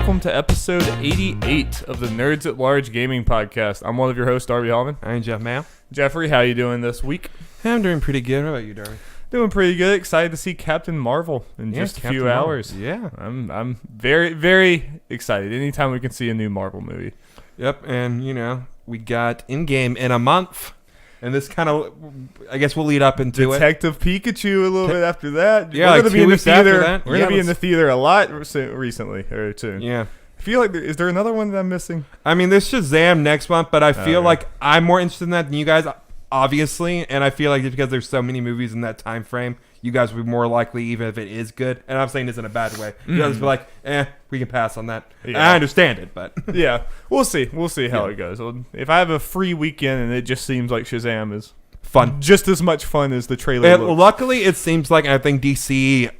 welcome to episode 88 of the Nerds at Large Gaming Podcast. I'm one of your hosts, Darby Hallman. I'm Jeff Mayo. Jeffrey, how you doing this week? I'm doing pretty good. How about you, Darby? Doing pretty good. Excited to see Captain Marvel in just a few hours. Yeah. I'm very, very excited. Anytime we can see a new Marvel movie. Yep, and, we got in-game in a month. And this kind of, I guess we'll lead up into Detective Pikachu a little bit after that. Yeah, we're like going to 2 be in the weeks after theater. that. We're going to be in the theater a lot recently, or soon. Yeah. I feel like, is there another one that I'm missing? I mean, there's Shazam next month, but I feel like I'm more interested in that than you guys, obviously. And I feel like just because there's so many movies in that time frame, you guys will be more likely, even if it is good. And I'm saying this in a bad way. You guys will be like, we can pass on that. Yeah. I understand it, but yeah, we'll see. We'll see how it goes. If I have a free weekend and it just seems like Shazam is fun, just as much fun as the trailer looks. Luckily, it seems like, I think DC,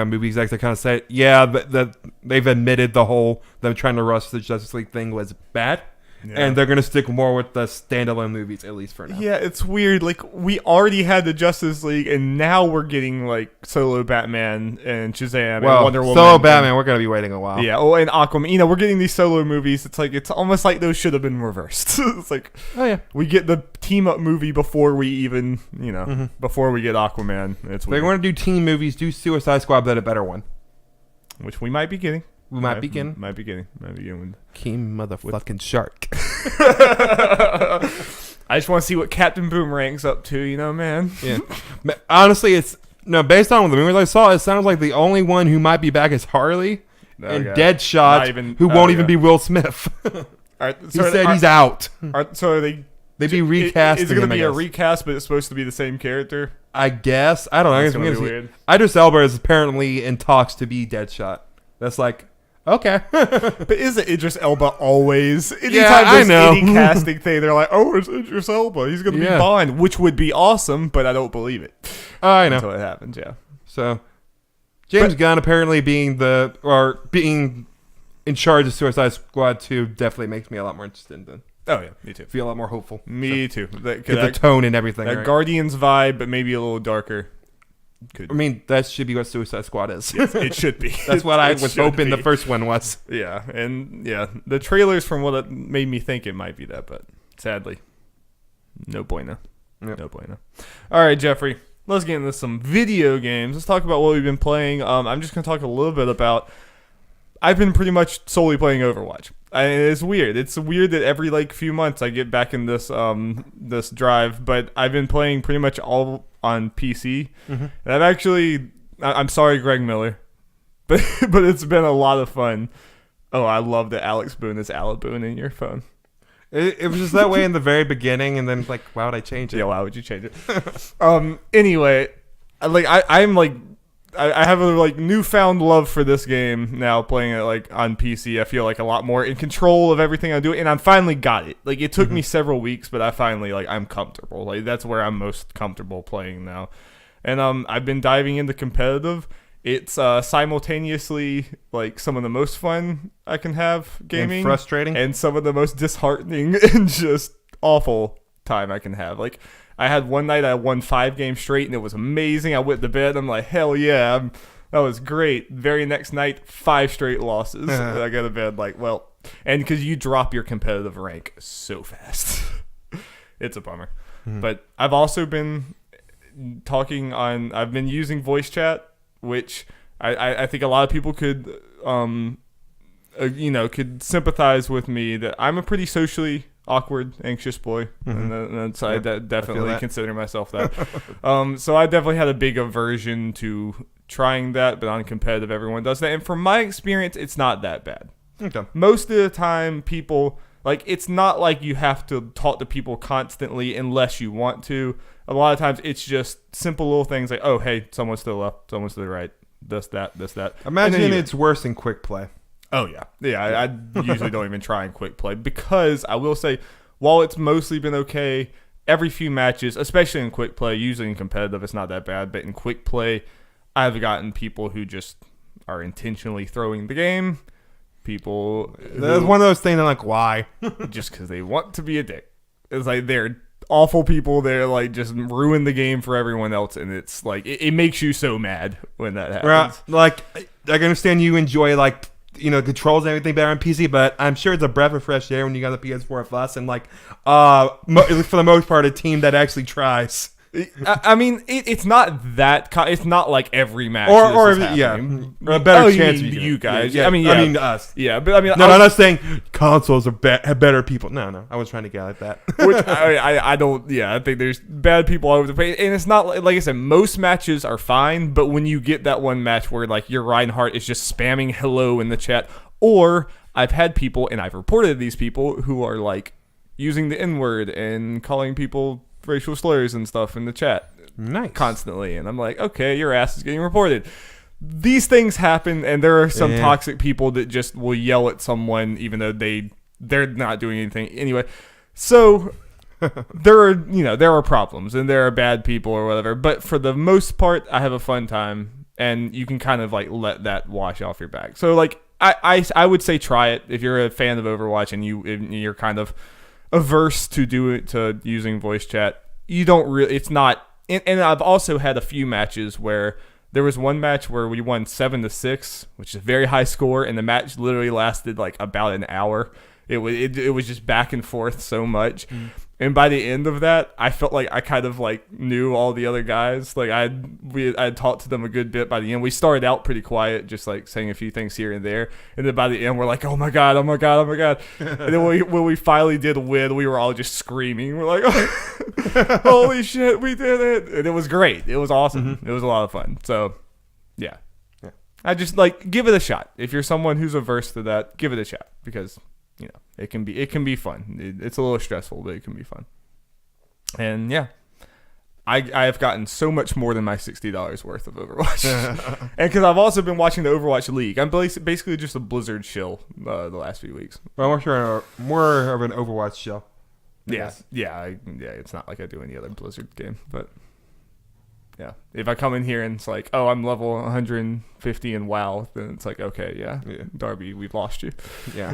movie execs that kind of said, that they've admitted them trying to rush the Justice League thing was bad. Yeah. And they're going to stick more with the standalone movies, at least for now. Yeah, it's weird. Like, we already had the Justice League, and now we're getting, like, solo Batman and Shazam and Wonder Woman. Solo Batman, we're going to be waiting a while. Yeah, and Aquaman. We're getting these solo movies. It's like, it's almost like those should have been reversed. It's like, we get the team-up movie before we even, before we get Aquaman. It's weird. They want to do team movies, do Suicide Squad, but a better one. Which we might be getting. We might be getting. Might be getting. King motherfucking Shark. I just want to see what Captain Boomerang's up to, man. Yeah. Honestly, based on the movies I saw, it sounds like the only one who might be back is Harley and Deadshot, who won't even be Will Smith. He said he's out. So they'd be recasting. Is it going to be a recast, but it's supposed to be the same character? I guess. I don't know. It's going to be weird. Idris Elba is apparently in talks to be Deadshot. That's like, okay. But is it Idris Elba always? Anytime there's any casting thing, they're like, oh, it's Idris Elba. He's going to be Bond, which would be awesome, but I don't believe it. I know. Until it happens, yeah. So, James Gunn apparently being in charge of Suicide Squad 2 definitely makes me a lot more interested in. Oh, yeah, me too. Feel a lot more hopeful. Me too. Get the tone and everything. That Guardians vibe, but maybe a little darker. I mean, that should be what Suicide Squad is. Yes, it should be. That's what I was hoping the first one was. Yeah, and the trailers from what it made me think it might be that, but sadly, no bueno. Yep. No bueno. All right, Jeffrey, let's get into some video games. Let's talk about what we've been playing. I'm just going to talk a little bit about... I've been pretty much solely playing Overwatch. It's weird. It's weird that every few months I get back in this this drive, but I've been playing pretty much all on PC. Mm-hmm. And I'm sorry, Greg Miller, but it's been a lot of fun. Oh, I love that Alex Boone is Alec Boone in your phone. It was just that way in the very beginning, and then why would I change it? Yeah, why would you change it? Anyway, I have a newfound love for this game now, playing it on PC. I feel like a lot more in control of everything I do, and I finally got it. It took me several weeks, but I finally I'm comfortable. That's where I'm most comfortable playing now. And I've been diving into competitive. It's simultaneously some of the most fun I can have gaming, and frustrating, and some of the most disheartening and just awful time I can have. I had one night I won 5 games straight, and it was amazing. I went to bed. I'm like, hell yeah, that was great. Very next night, 5 straight losses. And I go to bed and because you drop your competitive rank so fast. It's a bummer. Mm-hmm. But I've also been I've been using voice chat, which I think a lot of people could, could sympathize with me that I'm a pretty socially awkward, anxious boy, and so I definitely consider myself that. So I definitely had a big aversion to trying that, but on competitive, everyone does that. And from my experience, it's not that bad. Okay. Most of the time, people it's not like you have to talk to people constantly unless you want to. A lot of times, it's just simple little things like, oh, hey, someone's to the left, someone's to the right, this, that. Imagine it's worse in quick play. Oh, yeah. Yeah, I usually don't even try in quick play because I will say, while it's mostly been okay, every few matches, especially in quick play, usually in competitive, it's not that bad, but in quick play, I've gotten people who just are intentionally throwing the game. People... That's one of those things I'm why? Just because they want to be a dick. It's they're awful people. They're just ruin the game for everyone else, and it's it makes you so mad when that happens. Right. I can understand you enjoy controls and everything better on PC, but I'm sure it's a breath of fresh air when you got the PS4 Plus and for the most part, a team that actually tries. I mean, it's not that. It's not like every match. Or a better chance. You guys. Yeah. I mean, us. Yeah, but I mean, no, I'm not saying consoles have better people. No, I was trying to get at that. Which I don't. Yeah, I think there's bad people all over the place, and it's not like I said. Most matches are fine, but when you get that one match where like your Reinhardt is just spamming hello in the chat, or I've had people, and I've reported these people who are like using the N-word and calling people racial slurs and stuff in the chat constantly, and I'm like, okay, your ass is getting reported. These things happen, and there are some toxic people that just will yell at someone even though they're not doing anything anyway. So there are problems and there are bad people or whatever, but for the most part I have a fun time, and you can kind of like let that wash off your back. So like I would say try it if you're a fan of Overwatch and you're kind of averse to using voice chat. You don't really, it's not, and I've also had a few matches where there was one match where we won 7-6, which is a very high score, and the match literally lasted like about an hour. It was just back and forth so much. And by the end of that, I felt like I kind of like knew all the other guys. Like I had talked to them a good bit by the end. We started out pretty quiet, just like saying a few things here and there. And then by the end, we're like, oh my God, oh my God, oh my God. And then when we finally did win, we were all just screaming. We're like, oh, holy shit, we did it. And it was great. It was awesome. It was a lot of fun. So yeah. I just like, give it a shot. If you're someone who's averse to that, give it a shot, because it can be fun. It's a little stressful, but it can be fun. And yeah, I have gotten so much more than my $60 worth of Overwatch. And because I've also been watching the Overwatch League. I'm basically just a Blizzard shill the last few weeks. Well, I'm sure more of an Overwatch shill. Yeah. It's not like I do any other Blizzard game, but yeah. If I come in here and it's like, oh, I'm level 150 in WoW, then it's like, okay, yeah. Darby, we've lost you. Yeah.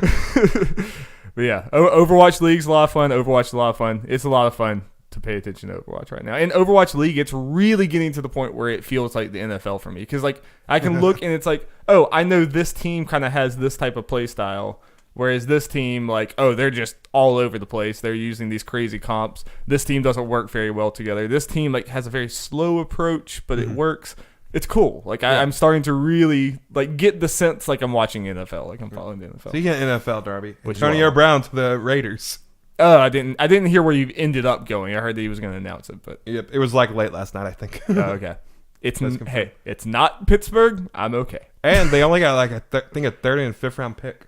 But yeah, Overwatch League's a lot of fun. Overwatch is a lot of fun. It's a lot of fun to pay attention to Overwatch right now. And Overwatch League, it's really getting to the point where it feels like the NFL for me. Because like I can look and it's like, oh, I know this team kind of has this type of play style. Whereas this team, like, oh, they're just all over the place. They're using these crazy comps. This team doesn't work very well together. This team, like, has a very slow approach, but it works. It's cool. Like, I'm starting to really, like, get the sense like I'm watching NFL. Like, I'm following the NFL. So you get NFL, Darby. Antonio Brown to the Raiders. I didn't hear where you ended up going. I heard that he was going to announce it, but yep, it was like late last night, I think. Okay. It's not Pittsburgh. I'm okay. And they only got, like, I think a third and fifth round pick.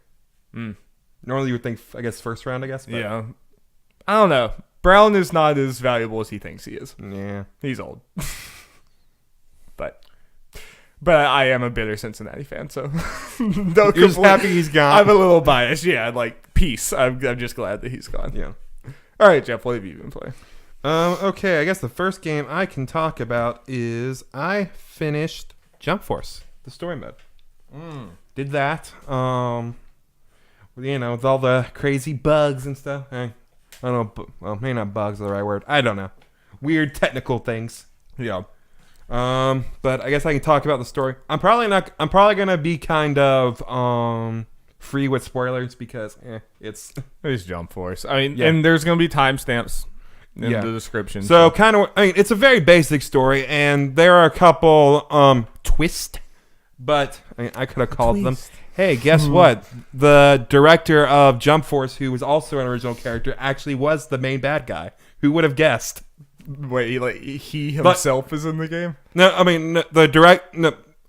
Normally you would think, I guess, first round, I guess. But. Yeah. I don't know. Brown is not as valuable as he thinks he is. Yeah. He's old. But I am a bitter Cincinnati fan, so you're just happy he's gone. I'm a little biased. Yeah, like, peace. I'm just glad that he's gone. Yeah. All right, Jeff, what have you been playing? Okay, I guess the first game I can talk about is I finished Jump Force, the story mode. Did that. With all the crazy bugs and stuff. I don't know. Well, maybe not bugs are the right word. I don't know. Weird technical things. Yeah. But I guess I can talk about the story. I'm probably gonna be kind of free with spoilers because it's Jump Force. I mean, and there's gonna be timestamps in the description. So kind of, it's a very basic story, and there are a couple twists. But I could have called them. Hey, guess what? The director of Jump Force, who was also an original character, actually was the main bad guy. Who would have guessed? Wait, like he himself is in the game? No, I mean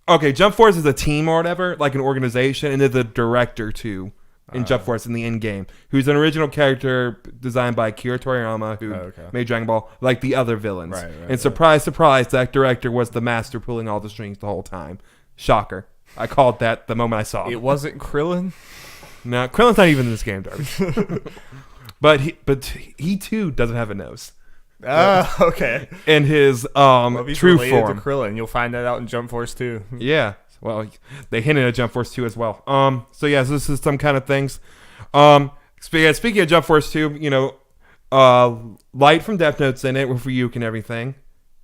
okay, Jump Force is a team or whatever, like an organization, and they're the director too in Jump Force in the end game, who's an original character designed by Akira Toriyama, who made Dragon Ball, like the other villains. Right, surprise, surprise, that director was the master pulling all the strings the whole time. Shocker. I called that the moment I saw him. It wasn't Krillin? No, Krillin's not even in this game, Darby. but he too doesn't have a nose. Okay. In his true form. To Krillin. You'll find that out in Jump Force 2. Yeah. Well, they hinted at Jump Force 2 as well. So yeah, so this is some kind of things. Speaking of Jump Force 2, Light from Death Note's in it with Ryuk and everything.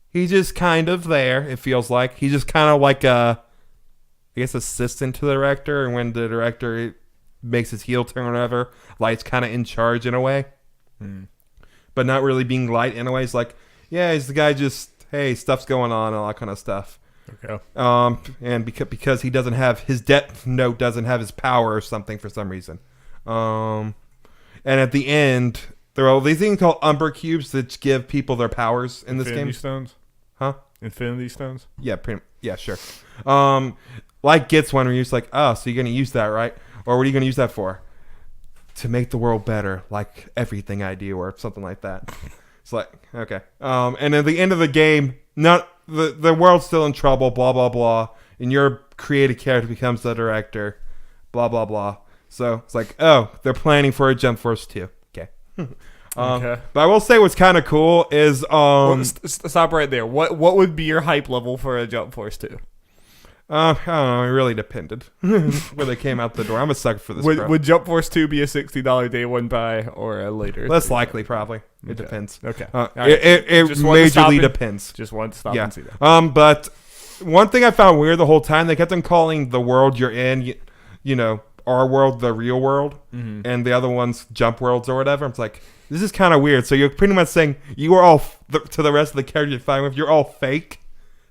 He's just kind of there, it feels like. He's just kind of like guess, assistant to the director, and when the director makes his heel turn or whatever, Light's kind of in charge in a way. But not really being Light in a way. He's like, yeah, he's the guy just, hey, stuff's going on and all that kind of stuff. Okay. And because he doesn't have, his Death Note doesn't have his power or something for some reason. And at the end, there are these things called Umber Cubes that give people their powers in this game. Infinity Stones? Huh? Infinity Stones? Yeah, sure. Light gets one where you're just like, oh, so you're going to use that, right? Or what are you going to use that for? To make the world better, like everything I do, or something like that. It's like, okay. And at the end of the game, the world's still in trouble, blah, blah, blah. And your creative character becomes the director, blah, blah, blah. So it's like, oh, they're planning for a Jump Force 2. Okay. Okay. But I will say what's kind of cool is... stop right there. What would be your hype level for a Jump Force 2? I don't know. It really depended when they came out the door. I'm a sucker for this. Would Jump Force 2 be a $60 day one buy or a later? Less likely, probably. It depends. Okay. It majorly depends. Just wanted to stop and see that. But one thing I found weird the whole time, they kept on calling the world you're in, you know, our world, the real world, and the other one's jump worlds or whatever. It's like, this is kind of weird. So you're pretty much saying you are all, to the rest of the characters you're fighting with, you're all fake.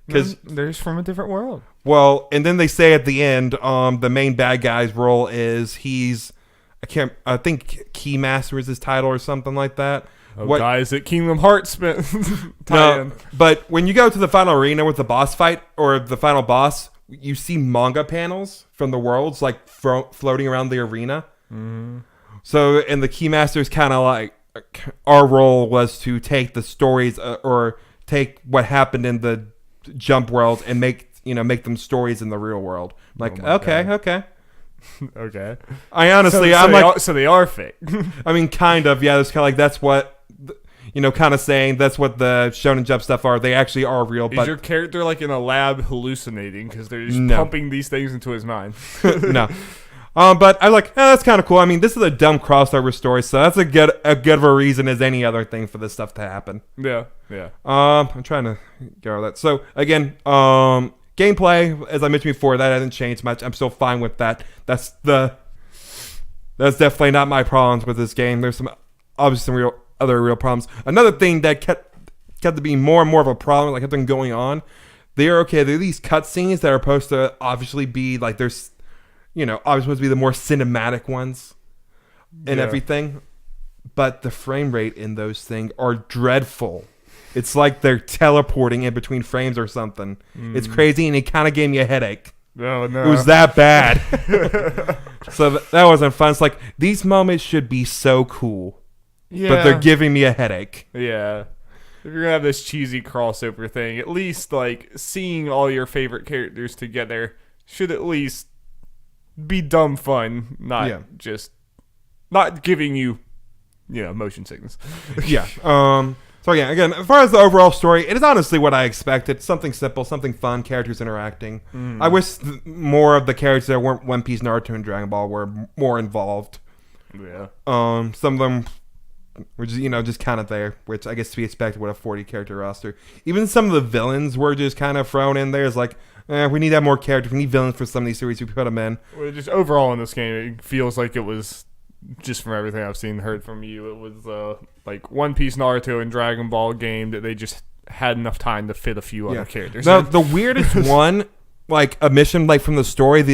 Because they're just from a different world. Well, and then they say at the end, the main bad guy's role is I think Keymaster is his title or something like that. Guys at Kingdom Hearts no, but when you go to the final arena with the boss fight or the final boss, you see manga panels from the worlds like floating around the arena. So, and the Keymaster is kind of like, our role was to take the stories or take what happened in the jump world and make them stories in the real world. I'm like, okay. Okay. I honestly, so they are fake. I mean, kind of, yeah. It's kind of like, that's what, kind of saying that's what the Shonen Jump stuff are. They actually are real. Is your character like in a lab hallucinating because they're just pumping these things into his mind? No. But I'm like, that's kind of cool. I mean, this is a dumb crossover story, so that's a good of a reason as any other thing for this stuff to happen. Yeah. I'm trying to get all that. So again, gameplay, as I mentioned before, that hasn't changed much. I'm still fine with that. That's definitely not my problems with this game. There's some other real problems. Another thing that kept to be more and more of a problem, like kept on going on. They're these cutscenes that are supposed to obviously be like there's. Obviously supposed to be the more cinematic ones and everything. But the frame rate in those things are dreadful. It's like they're teleporting in between frames or something. It's crazy, and it kind of gave me a headache. Oh, no. It was that bad. So that wasn't fun. It's like, these moments should be so cool. Yeah. But they're giving me a headache. Yeah. If you're going to have this cheesy crossover thing, at least, like, seeing all your favorite characters together should at least be dumb fun, not giving you, motion sickness. Yeah. So again, as far as the overall story, it is honestly what I expected. Something simple, something fun, characters interacting. I wish more of the characters that weren't One Piece, Naruto, and Dragon Ball were more involved. Yeah. Some of them were just kind of there, which I guess to be expected with a 40 character roster. Even some of the villains were just kind of thrown in there. It's like, we need to have more characters. We need villains for some of these series. We put them in. Well, just overall in this game, it feels like it was, just from everything I've seen and heard from you, it was like One Piece, Naruto, and Dragon Ball game that they just had enough time to fit a few other characters. Now, the weirdest one, like a mission like from the story,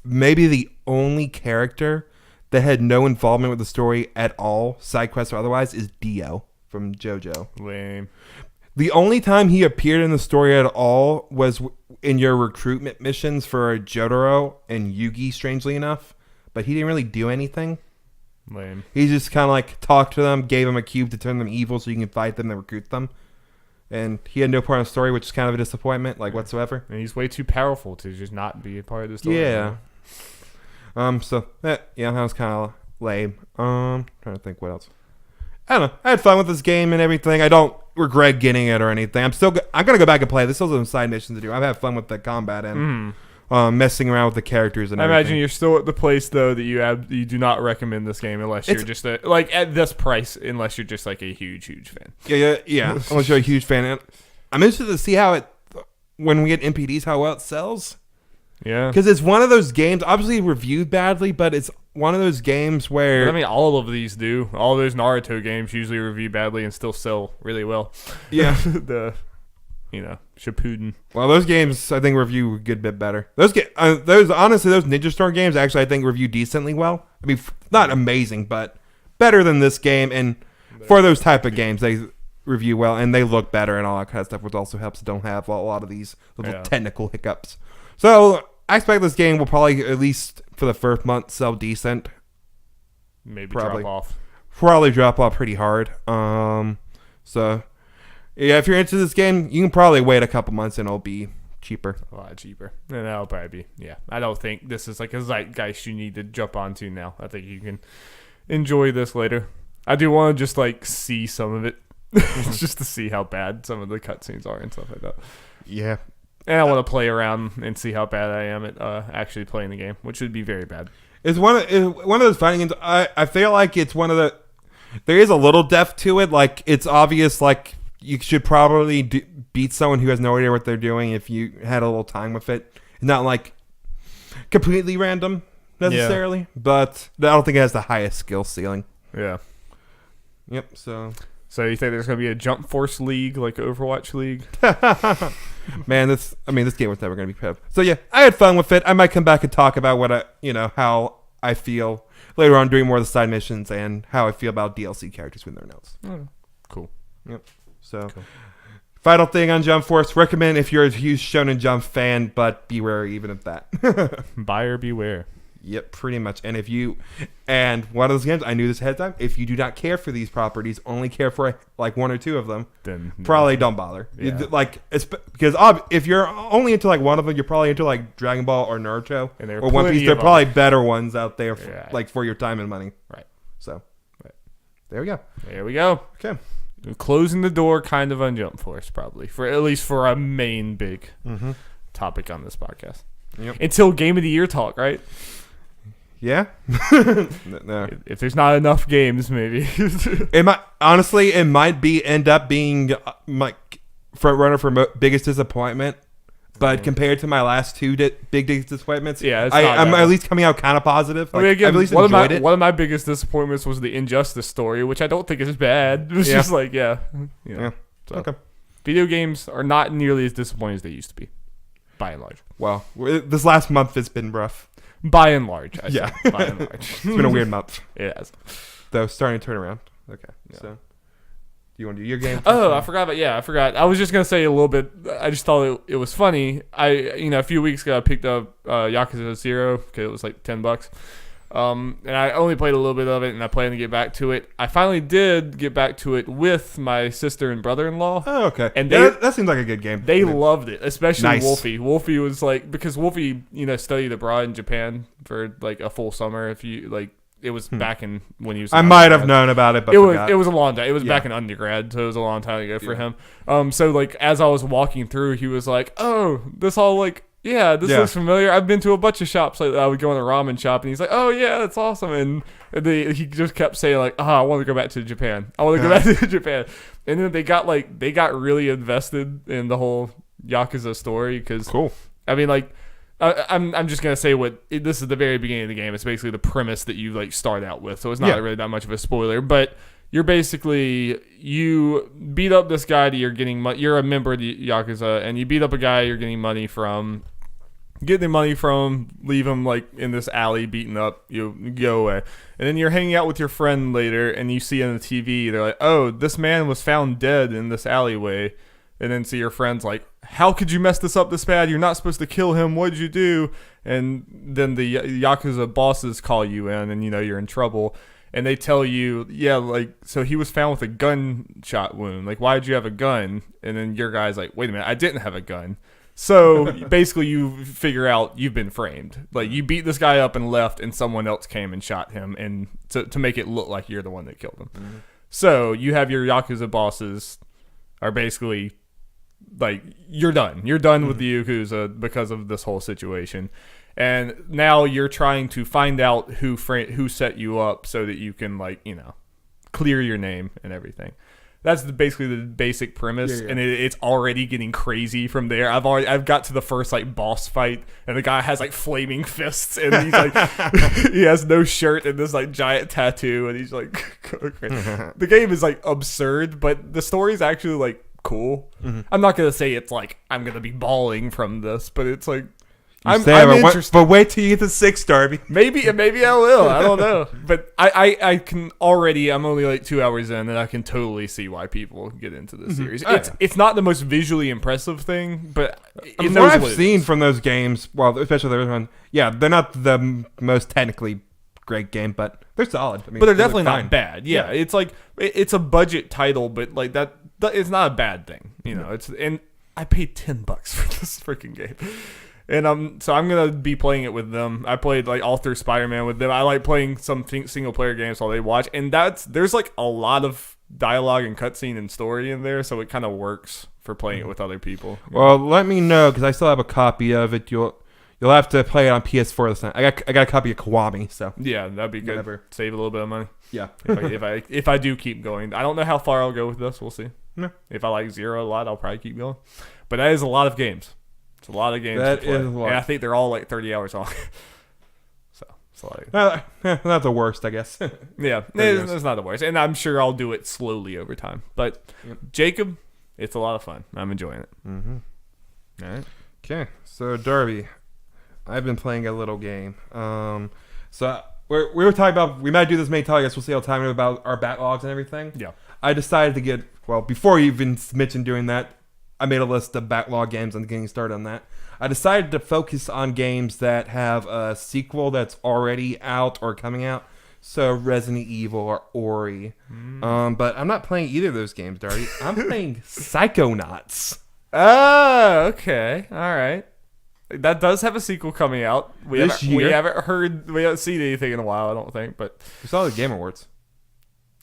maybe the only character that had no involvement with the story at all, side quests or otherwise, is Dio from JoJo. Lame. The only time he appeared in the story at all was in your recruitment missions for Jotaro and Yugi, strangely enough. But he didn't really do anything. Lame. He just kind of like talked to them, gave them a cube to turn them evil so you can fight them and recruit them. And he had no part in the story, which is kind of a disappointment, whatsoever. And he's way too powerful to just not be a part of the story. Yeah. That was kind of lame. Trying to think what else. I don't know. I had fun with this game and everything. I don't regret getting it or anything. I'm gonna go back and play. There's still some side missions to do. I've had fun with the combat and messing around with the characters and everything. I imagine you're still at the place though that you do not recommend this game unless you're just at this price, unless you're just like a huge fan. Yeah. Unless you're a huge fan. And I'm interested to see how when we get NPDs, how well it sells. Yeah. Because it's one of those games, obviously reviewed badly, but it's one of those games where... I mean, all of these do. All those Naruto games usually review badly and still sell really well. Yeah. Shippuden. Well, those games, I think, review a good bit better. Those honestly, those Ninja Storm games, actually, I think, review decently well. I mean, not amazing, but better than this game. And for those type of games, they review well, and they look better and all that kind of stuff, which also helps don't have a lot of these little technical hiccups. So I expect this game will probably, at least for the first month, sell decent. Maybe drop off. Probably drop off pretty hard. So yeah, if you're into this game, you can probably wait a couple months and it'll be cheaper. A lot cheaper. And that'll probably be, I don't think this is like a zeitgeist you need to jump onto now. I think you can enjoy this later. I do want to just like see some of it. Just to see how bad some of the cutscenes are and stuff like that. Yeah. And I want to play around and see how bad I am at actually playing the game, which would be very bad. It's one of those fighting games. I feel like it's one of the... There is a little depth to it. Like, it's obvious, like, you should probably beat someone who has no idea what they're doing if you had a little time with it. It's not, like, completely random, necessarily. Yeah. But I don't think it has the highest skill ceiling. Yeah. Yep, so you think there's going to be a Jump Force League, like Overwatch League? Man, this game was never going to be pep. So yeah, I had fun with it. I might come back and talk about how I feel later on doing more of the side missions and how I feel about DLC characters when they're announced. Oh, cool. Yep. So, final thing on Jump Force, recommend if you're a huge Shonen Jump fan, but beware even of that. Buyer beware. Yep, pretty much. And one of those games, I knew this ahead of time, if you do not care for these properties, only care for like one or two of them, then probably don't bother. Yeah. It's because if you're only into like one of them, you're probably into like Dragon Ball or Naruto or One Piece. There are probably better ones out there for your time and money. Right. So, there we go. There we go. Okay. Closing the door kind of on Jump Force, probably. At least for a main big topic on this podcast. Yep. Until Game of the Year talk, right? Yeah. No. If there's not enough games, maybe. It might end up being my front runner for biggest disappointment. But compared to my last two big disappointments, I'm at least coming out kind of positive. Like, again, I've at least enjoyed it. One of my biggest disappointments was the Injustice story, which I don't think is bad. It was just like, So, okay. Video games are not nearly as disappointing as they used to be, by and large. Well, this last month has been rough. By and large, I say. By and large. It's been a weird month. It has. Though, starting to turn around. Okay, so... You want to do your game? I forgot. I was just going to say a little bit. I just thought it was funny. A few weeks ago, I picked up Yakuza Zero because it was like $10. And I only played a little bit of it, and I plan to get back to it. I finally did get back to it with my sister and brother-in-law. Oh, okay. And that seems like a good game. They loved it, especially Wolfie. Wolfie was like, because Wolfie, studied abroad in Japan for like a full summer. If you like. It was back in when he was. I might have known about it, but it was a long time. It was back in undergrad, so it was a long time ago for him. So like as I was walking through, he was like, "Oh, this all like this looks familiar. I've been to a bunch of shops. Like I would go in a ramen shop, and he's like, "Oh yeah, that's awesome." And he just kept saying like, "Oh, I want to go back to Japan. I want to go back to Japan." And then they got really invested in the whole Yakuza story because cool. I mean like. I'm just gonna say this is the very beginning of the game. It's basically the premise that you like start out with, so it's not really that much of a spoiler. But you're basically you beat up this guy that you're getting. You're a member of the Yakuza, and you beat up a guy you're getting money from. Get the money from, leave him like in this alley beaten up. You go away, and then you're hanging out with your friend later, and you see on the TV they're like, "Oh, this man was found dead in this alleyway." And then see your friends like, how could you mess this up this bad? You're not supposed to kill him. What did you do? And then the Yakuza bosses call you in and, you're in trouble. And they tell you, so he was found with a gunshot wound. Like, why did you have a gun? And then your guy's like, wait a minute, I didn't have a gun. So basically you figure out you've been framed. Like, you beat this guy up and left and someone else came and shot him and to make it look like you're the one that killed him. Mm-hmm. So you have your Yakuza bosses are basically... like you're done with the Yakuza because of this whole situation, and now you're trying to find out who set you up so that you can clear your name and everything. That's basically the basic premise, and it's already getting crazy from there. I've got to the first like boss fight, and the guy has like flaming fists, and he's like he has no shirt and this like giant tattoo, and he's like the game is like absurd, but the story's actually like cool. I'm not gonna say it's like I'm gonna be bawling from this, but it's like I'm interested. But wait till you get the 6, Darby. Maybe I will. I don't know. But I can already. I'm only like 2 hours in, and I can totally see why people get into this series. It's not the most visually impressive thing, but what I've seen from those games, well, especially the other one, they're not the most technically great game, but they're solid. I mean, but they're definitely not bad. Yeah, it's like it's a budget title, but like that it's not a bad thing. You know, and I paid $10 for this freaking game. And so I'm gonna be playing it with them. I played like all through Spider-Man with them. I like playing some single player games while they watch, and there's like a lot of dialogue and cutscene and story in there, so it kind of works for playing it with other people. Well, let me know because I still have a copy of it. You'll have to play it on PS4 this time. I got a copy of Kiwami, so yeah, that'd be good. Whatever. Save a little bit of money. Yeah, if I do keep going, I don't know how far I'll go with this. We'll see. No. If I like Zero a lot, I'll probably keep going. But that is a lot of games. It's a lot of games to play. Is a lot. And I think they're all like 30 hours long. So it's a lot of not the worst, I guess. Yeah, it's not the worst. And I'm sure I'll do it slowly over time. But Jacob, it's a lot of fun. I'm enjoying it. Mm-hmm. All right. Okay, so Darby, I've been playing a little game. So we were talking about, we might do this many times. I guess we'll see how time about our backlogs and everything. Yeah. I decided to get, well, before you even mentioned doing that, I made a list of backlog games and getting started on that. I decided to focus on games that have a sequel that's already out or coming out. So Resident Evil or Ori. But I'm not playing either of those games, Darby. I'm playing Psychonauts. Oh, okay. All right. That does have a sequel coming out. We haven't seen anything in a while, I don't think. But we saw the Game Awards.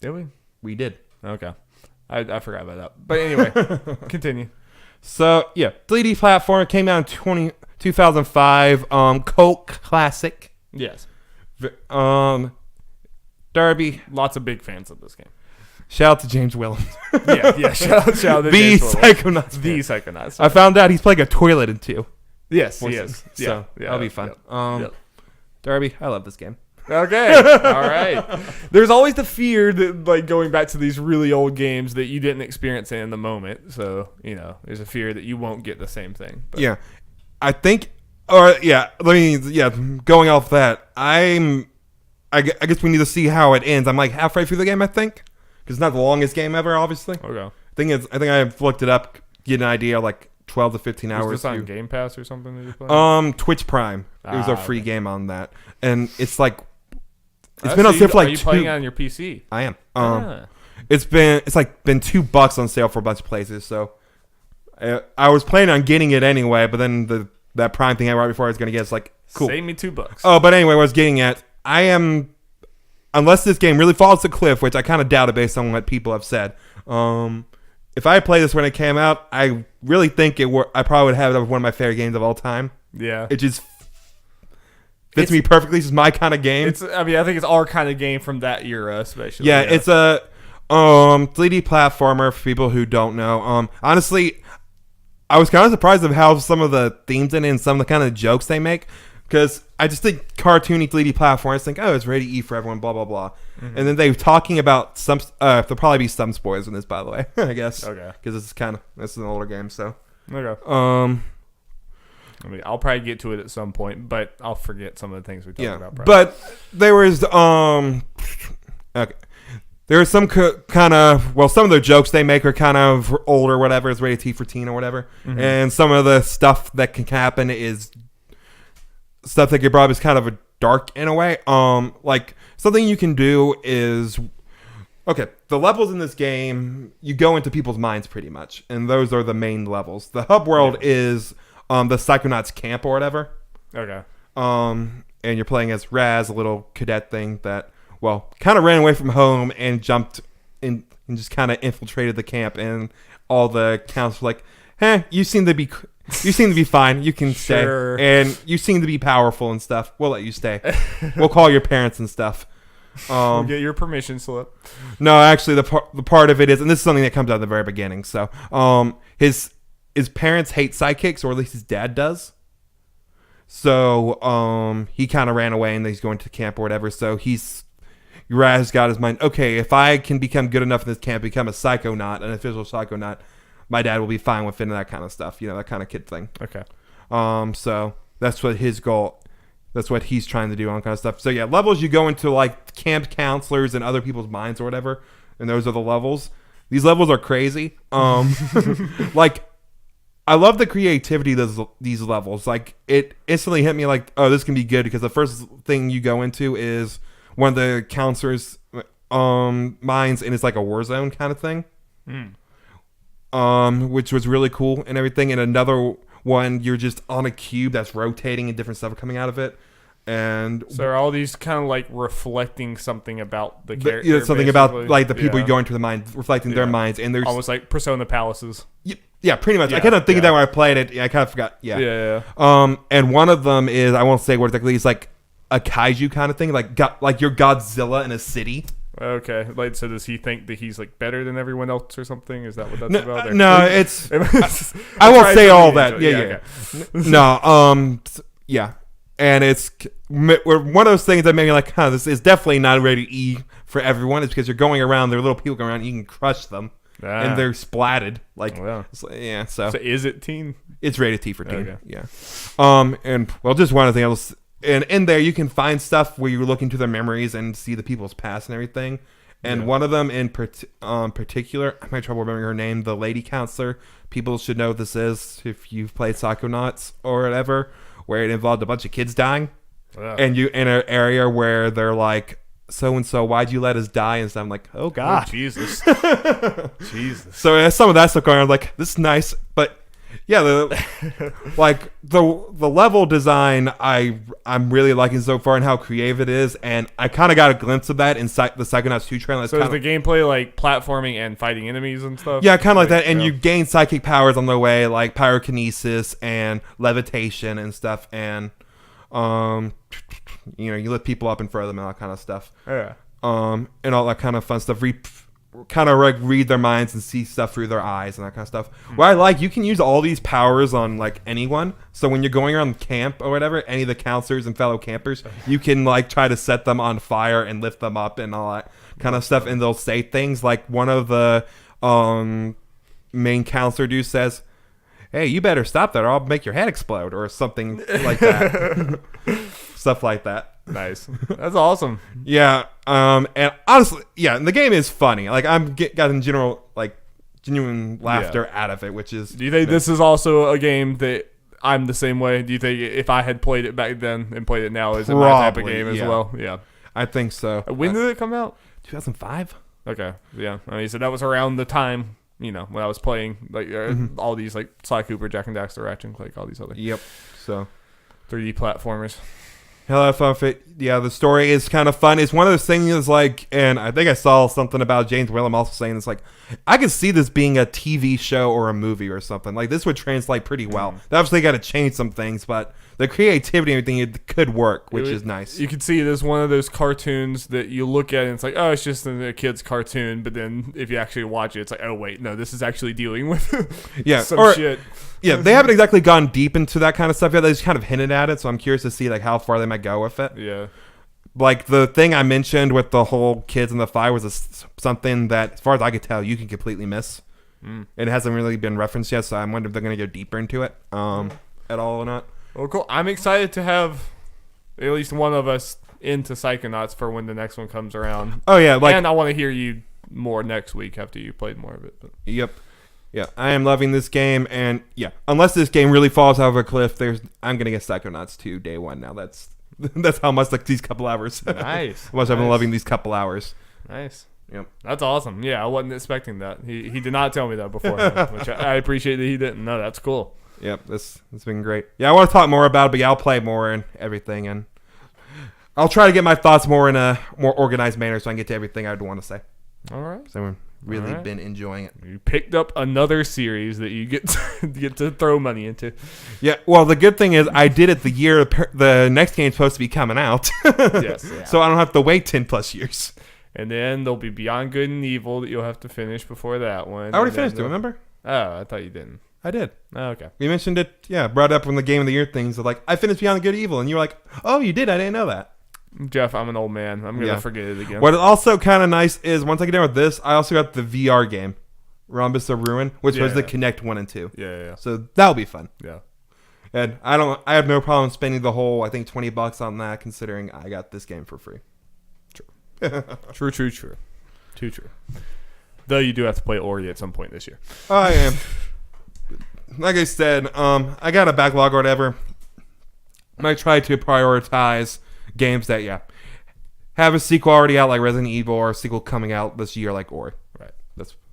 Did we? We did. Okay. I forgot about that. But anyway, continue. So, yeah, 3D platform came out in 2005. Cult classic. Yes. Darby. Lots of big fans of this game. Shout out to James Willems. yeah. Shout out to James Willems. The Psychonauts. I found out he's playing a toilet in 2. Yes, he is. So, that'll be fun. Yep. Darby, I love this game. Okay. All right. There's always the fear that, like, going back to these really old games that you didn't experience in the moment. So, there's a fear that you won't get the same thing. But. Yeah. I think, going off that, I guess we need to see how it ends. I'm like halfway through the game, I think. Because it's not the longest game ever, obviously. Okay. I think I've looked it up, get an idea, like 12 to 15 hours. Is this on Game Pass or something that you're playing? Twitch Prime. It was a free game on that. And it's like, it's been on sale for like 2. Are you playing it on your PC? I am. It's been $2 on sale for a bunch of places. So I was planning on getting it anyway, but then that Prime thing right before I was going to get, it's like, cool. Save me $2. Oh, but anyway, what I was getting at, unless this game really falls to cliff, which I kind of doubt it based on what people have said. If I played this when it came out, I really think I probably would have it as one of my favorite games of all time. Yeah. It just fits me perfectly. It's my kind of game. I think it's our kind of game from that era, especially. Yeah, it's a 3D platformer for people who don't know. Honestly, I was kind of surprised of how some of the themes in it and some of the kind of jokes they make. Because I just think cartoony 3D platform, I just think, it's rated E for everyone, blah, blah, blah. Mm-hmm. And then they were talking about some, there'll probably be some spoilers in this, by the way, I guess. Okay. Because this is an older game, so. Okay. I'll probably get to it at some point, but I'll forget some of the things we talked about. Probably. But there was, okay. There was some kind of, some of the jokes they make are kind of old or whatever, it's rated T for teen or whatever. Mm-hmm. And some of the stuff that can happen is stuff that get brought up is kind of a dark in a way. Like something you can do is, the levels in this game, you go into people's minds pretty much, and those are the main levels. The hub world is the Psychonauts camp or whatever. Okay. And you're playing as Raz, a little cadet thing that, kind of ran away from home and jumped in and just kind of infiltrated the camp, and all the counts were like, you seem to be fine. You can stay. And you seem to be powerful and stuff. We'll let you stay. We'll call your parents and stuff. We'll get your permission slip. No, actually, the part of it is, and this is something that comes out at the very beginning. So, his parents hate psychics, or at least his dad does. So, he kind of ran away, and he's going to camp or whatever. So Raz got his mind. Okay, if I can become good enough in this camp, become a psychonaut, an official psychonaut, my dad will be fine with it and that kind of stuff. You know, that kind of kid thing. Okay. So that's what his goal. That's what he's trying to do on kind of stuff. So yeah, levels you go into like camp counselors and other people's minds or whatever, and those are the levels. These levels are crazy. Like I love the creativity of these levels. Like it instantly hit me like, oh, this can be good because the first thing you go into is one of the counselors' minds, and it's like a war zone kind of thing. Which was really cool and everything. And another one, you're just on a cube that's rotating and different stuff coming out of it. And so are all these kind of like reflecting something about the character? Yeah, something about like the people you go into the mind, reflecting their minds. And there's almost like Persona Palaces. Yeah, pretty much. I kind of think of that when I played it. I kind of forgot. Yeah. And one of them is, I won't say what exactly, it's like a kaiju kind of thing, like you're Godzilla in a city. Okay, like so does he think that he's like better than everyone else or something? Is that what that's about? No, it's I won't say all that. Yeah. Okay. No, yeah, and it's one of those things that made me like, this is definitely not rated E for everyone. It's because you're going around, there are little people going around, you can crush them, and they're splatted. Like, yeah. So is it teen? It's rated T for teen. Okay. Yeah. And well, just one other thing else. And in there, you can find stuff where you look into their memories and see the people's past and everything. And one of them in particular, I'm having trouble remembering her name, the lady counselor. People should know what this is if you've played Psychonauts or whatever, where it involved a bunch of kids dying. And you in an area where they're like, so-and-so, why'd you let us die? And stuff. I'm like, oh, God. Oh, Jesus. Jesus. So some of that stuff going on, I'm like, this is nice, but... Yeah, the level design I'm really liking so far and how creative it is, and I kind of got a glimpse of that in the Psychonauts 2 trailer. So is the gameplay like platforming and fighting enemies and stuff? Yeah, kind of like that, and you gain psychic powers on the way, like pyrokinesis and levitation and stuff, and you lift people up and throw them and all that kind of stuff. Yeah. And all that kind of fun stuff. Kind of like read their minds and see stuff through their eyes and that kind of stuff. What I like, you can use all these powers on like anyone. So when you're going around camp or whatever, any of the counselors and fellow campers, you can like try to set them on fire and lift them up and all that kind of stuff. And they'll say things like one of the main counselor dudes says, "Hey, you better stop that or I'll make your head explode," or something like that. Stuff like that. Nice. That's awesome. Yeah. And honestly, and the game is funny. Like I'm getting genuine laughter out of it, which is. Do you think this is also a game that I'm the same way? Do you think if I had played it back then and played it now, is it my type of game as well? Yeah. I think so. When did it come out? 2005. Okay. Yeah. I mean, so that was around the time, when I was playing like all these like Sly Cooper, Jack and Daxter, Ratchet and Clank, all these other. Yep. So 3D platformers. Hell of fun fit. Yeah, the story is kind of fun. It's one of those things that's like, and I think I saw something about James Whalum also saying it's like, I could see this being a TV show or a movie or something. Like this would translate pretty well. They obviously got to change some things, but the creativity and everything, it could work, which is nice. You could see it as one of those cartoons that you look at and it's like, oh, it's just a kid's cartoon. But then if you actually watch it, it's like, oh, wait, no, this is actually dealing with some shit. Yeah, they haven't exactly gone deep into that kind of stuff yet. They just kind of hinted at it, so I'm curious to see like how far they might go with it. Yeah. Like the thing I mentioned with the whole kids in the fire was something that, as far as I could tell, you can completely miss. It hasn't really been referenced yet, so I wonder if they're going to go deeper into it at all or not. Well, cool. I'm excited to have at least one of us into Psychonauts for when the next one comes around. Oh, yeah. And I want to hear you more next week after you played more of it. But. Yep. Yeah, I am loving this game, and unless this game really falls out of a cliff, I'm going to get Psychonauts 2 day one now. That's how much like these couple hours. Nice. How much I've been loving these couple hours. Nice. Yep. That's awesome. Yeah, I wasn't expecting that. He did not tell me that before, which I appreciate that he didn't. No, that's cool. Yep, it's been great. Yeah, I want to talk more about it, but I'll play more and everything, and I'll try to get my thoughts more in a more organized manner so I can get to everything I'd want to say. All right. So we've really been enjoying it. You picked up another series that you get to throw money into. Yeah. Well, the good thing is I did it the year the next game's supposed to be coming out. Yes. Yeah. So I don't have to wait 10 plus years. And then there'll be Beyond Good and Evil that you'll have to finish before that one. I already finished it, remember? Oh, I thought you didn't. I did. Oh, okay. We mentioned it, brought it up in the Game of the Year things. Like, I finished Beyond Good and Evil, and you were like, oh, you did? I didn't know that. Jeff, I'm an old man. I'm going to forget it again. What is also kind of nice is, once I get done with this, I also got the VR game, Rhombus of Ruin, which was the Kinect 1 and 2. Yeah. So that'll be fun. Yeah. And I have no problem spending the whole, I think, $20 on that, considering I got this game for free. True. Too true. Though you do have to play Ori at some point this year. I am. Like I said, I got a backlog or whatever. I try to prioritize games that, have a sequel already out like Resident Evil or a sequel coming out this year like Ori. Right.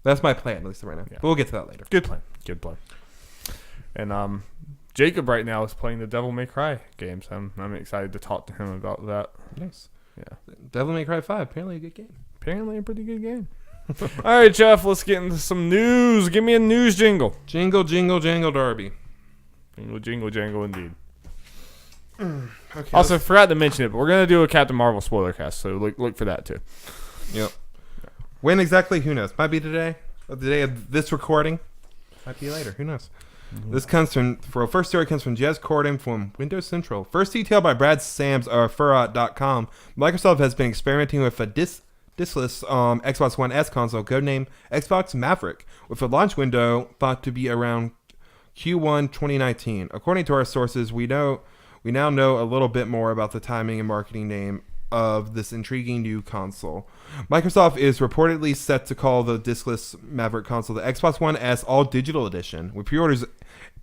That's my plan, at least right now. Yeah. But we'll get to that later. Good plan. And Jacob right now is playing the Devil May Cry games. I'm excited to talk to him about that. Nice. Yeah. Devil May Cry 5, apparently a good game. Apparently a pretty good game. All right, Jeff, let's get into some news. Give me a news jingle. Jingle, jingle, jangle, Darby. Jingle, jingle, jangle, indeed. Okay. Also, forgot to mention it, but we're going to do a Captain Marvel spoiler cast, so look for that, too. Yep. When exactly? Who knows? Might be today, or the day of this recording. Might be later. Who knows? Mm-hmm. This comes from, first story comes from Jez Corden from Windows Central. First detail by Brad Sams of Furrot.com. Microsoft has been experimenting with a diskless Xbox One S console, codenamed Xbox Maverick, with a launch window thought to be around Q1 2019. According to our sources, we now know a little bit more about the timing and marketing name of this intriguing new console. Microsoft is reportedly set to call the diskless Maverick console the Xbox One S All Digital Edition, with pre-orders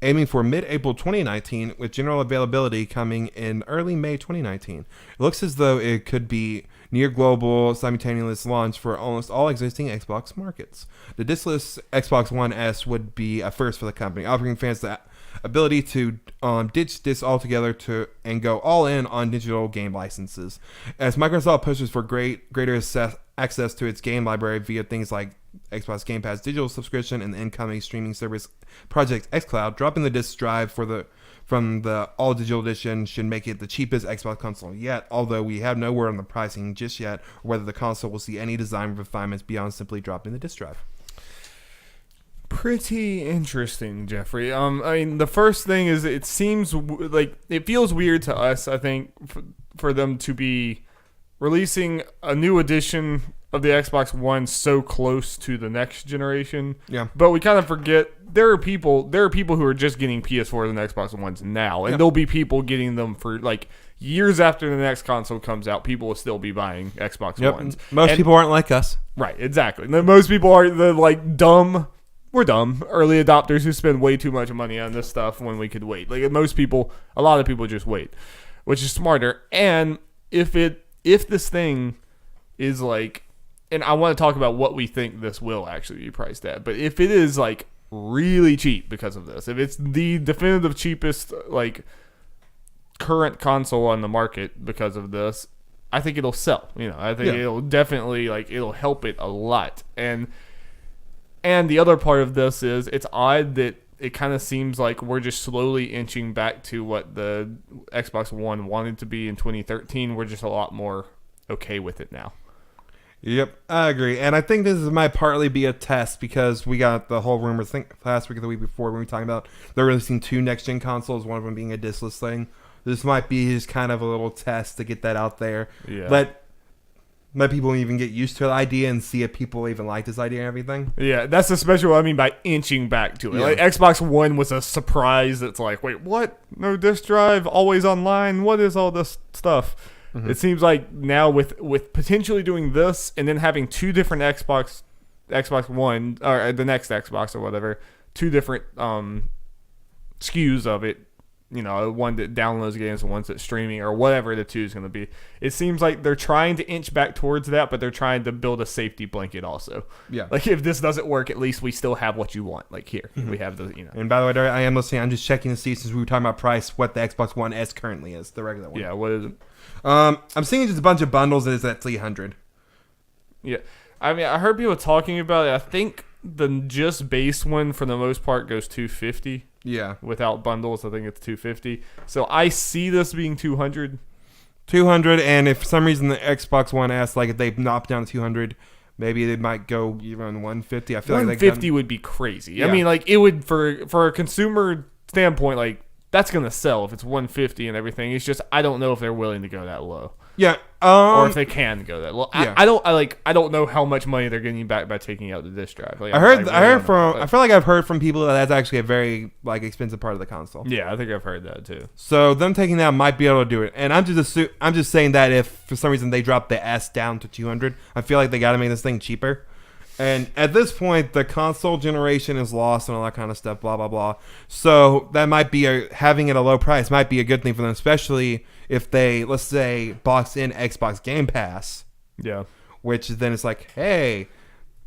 aiming for mid-April 2019, with general availability coming in early May 2019. It looks as though it could be near global simultaneous launch for almost all existing Xbox markets. The diskless Xbox One S would be a first for the company, offering fans the ability to ditch this altogether and go all in on digital game licenses. As Microsoft pushes for greater access to its game library via things like Xbox Game Pass digital subscription and the incoming streaming service Project xCloud, dropping the disc drive from the all digital edition should make it the cheapest Xbox console yet, although we have no word on the pricing just yet or whether the console will see any design refinements beyond simply dropping the disc drive. Pretty interesting, Jeffrey. I mean, the first thing is it seems like it feels weird to us, I think, for them to be releasing a new edition of the Xbox One so close to the next generation. Yeah. But we kind of forget there are people who are just getting PS4s and Xbox Ones now, and there'll be people getting them for like years after the next console comes out. People will still be buying Xbox Ones. Most people aren't like us. Right, exactly. Most people are the like dumb. We're dumb early adopters who spend way too much money on this stuff when we could wait. Like a lot of people just wait, which is smarter. And if this thing is like, and I want to talk about what we think this will actually be priced at, but if it is like really cheap because of this, if it's the definitive cheapest like current console on the market because of this, I think it'll sell. I think it'll definitely it'll help it a lot. And the other part of this is it's odd that it kind of seems like we're just slowly inching back to what the Xbox One wanted to be in 2013. We're just a lot more okay with it now. Yep, I agree. And I think this might partly be a test because we got the whole rumor last week or the week before when we were talking about they're releasing 2 next-gen consoles, one of them being a diskless thing. This might be just kind of a little test to get that out there. Yeah. Let people even get used to the idea and see if people even like this idea and everything. Yeah, that's especially what I mean by inching back to it. Yeah. Like Xbox One was a surprise. It's like, wait, what? No disk drive, always online. What is all this stuff? Mm-hmm. It seems like now with potentially doing this and then having 2 different Xbox One or the next Xbox or whatever, 2 different SKUs of it. One that downloads games and one that's streaming or whatever the 2 is going to be. It seems like they're trying to inch back towards that, but they're trying to build a safety blanket also. Yeah. Like if this doesn't work, at least we still have what you want. Like here, we have the, And by the way, I am listening. I'm just checking to see, since we were talking about price, what the Xbox One S currently is, the regular one. Yeah, what is it? I'm seeing just a bunch of bundles and it's at $300. Yeah. I mean, I heard people talking about it. I think the just base one, for the most part, goes $250. Yeah. Without bundles, I think it's $250. So I see this being $200. $200, and if for some reason the Xbox One S, like if they knock down to $200, maybe they might go even $150. I feel like $150 would be crazy. Yeah. I mean, like, it would, for a consumer standpoint, like, that's gonna sell if it's $150 and everything. It's just I don't know if they're willing to go that low. Yeah. Or if they can go that low. Yeah. I don't know how much money they're getting back by taking out the disc drive. Like, I feel like I've heard from people that that's actually a very like expensive part of the console. Yeah, I think I've heard that too. So them taking that might be able to do it. And I'm just saying that if for some reason they drop the S down to $200, I feel like they got to make this thing cheaper. And at this point, the console generation is lost and all that kind of stuff, blah, blah, blah. So that might be having it at a low price might be a good thing for them, especially if they, let's say, box in Xbox Game Pass. Yeah. Which then it's like, hey,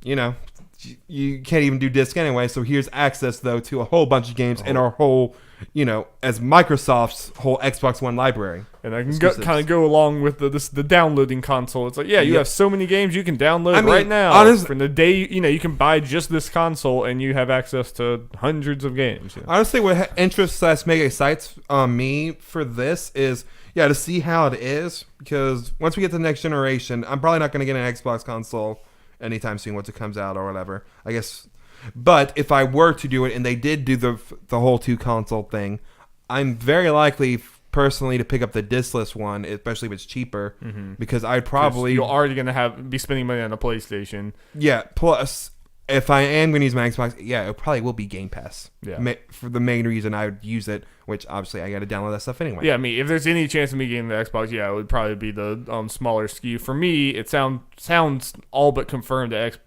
you can't even do disc anyway, so here's access, though, to a whole bunch of games in our whole, as Microsoft's whole Xbox One library. And I can kind of go along with the downloading console. It's like, you have so many games you can download right now. Honestly, from the day, you can buy just this console and you have access to hundreds of games. Honestly, what interests / mega excites me for this is, to see how it is. Because once we get to the next generation, I'm probably not going to get an Xbox console anytime soon once it comes out or whatever, I guess. But if I were to do it and they did do the whole 2 console thing, I'm very likely personally to pick up the discless one, especially if it's cheaper, because I'd probably you're already gonna be spending money on a PlayStation. Yeah. Plus, if I am gonna use my Xbox, it probably will be Game Pass. Yeah. For the main reason I would use it, which obviously I got to download that stuff anyway. Yeah. I mean, if there's any chance of me getting the Xbox, it would probably be the smaller SKU. For me, it sounds all but confirmed that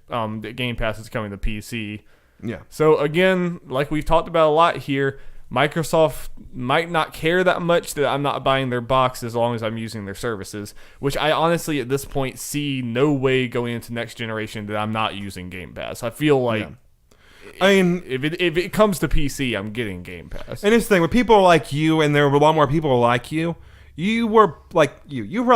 Game Pass is coming to PC. Yeah. So again, like we've talked about a lot here, Microsoft might not care that much that I'm not buying their box as long as I'm using their services, which I honestly at this point see no way going into next generation that I'm not using Game Pass. I feel like if it comes to PC, I'm getting Game Pass. And it's the thing with people like you, and there were a lot more people like you. You're probably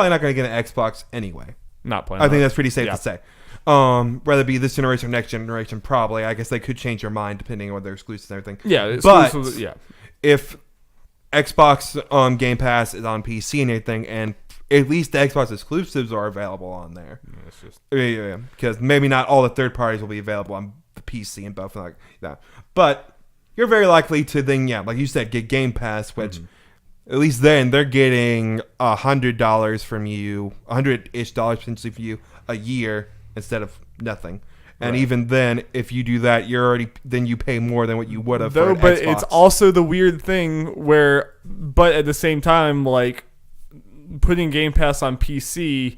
not going to get an Xbox anyway. Not playing. I think that's pretty safe to say. Whether it be this generation or next generation, probably. I guess they could change their mind depending on what their exclusives and everything. Yeah, but if Xbox Game Pass is on PC and everything, and at least the Xbox exclusives are available on there. Because maybe not all the third parties will be available on the PC and both like that. But you're very likely to then, like you said, get Game Pass, which at least then they're getting $100 from you, $100-ish potentially for you a year instead of nothing. And even then, if you do that, you pay more than what you would have for an but Xbox. It's also the weird thing but at the same time, like putting Game Pass on PC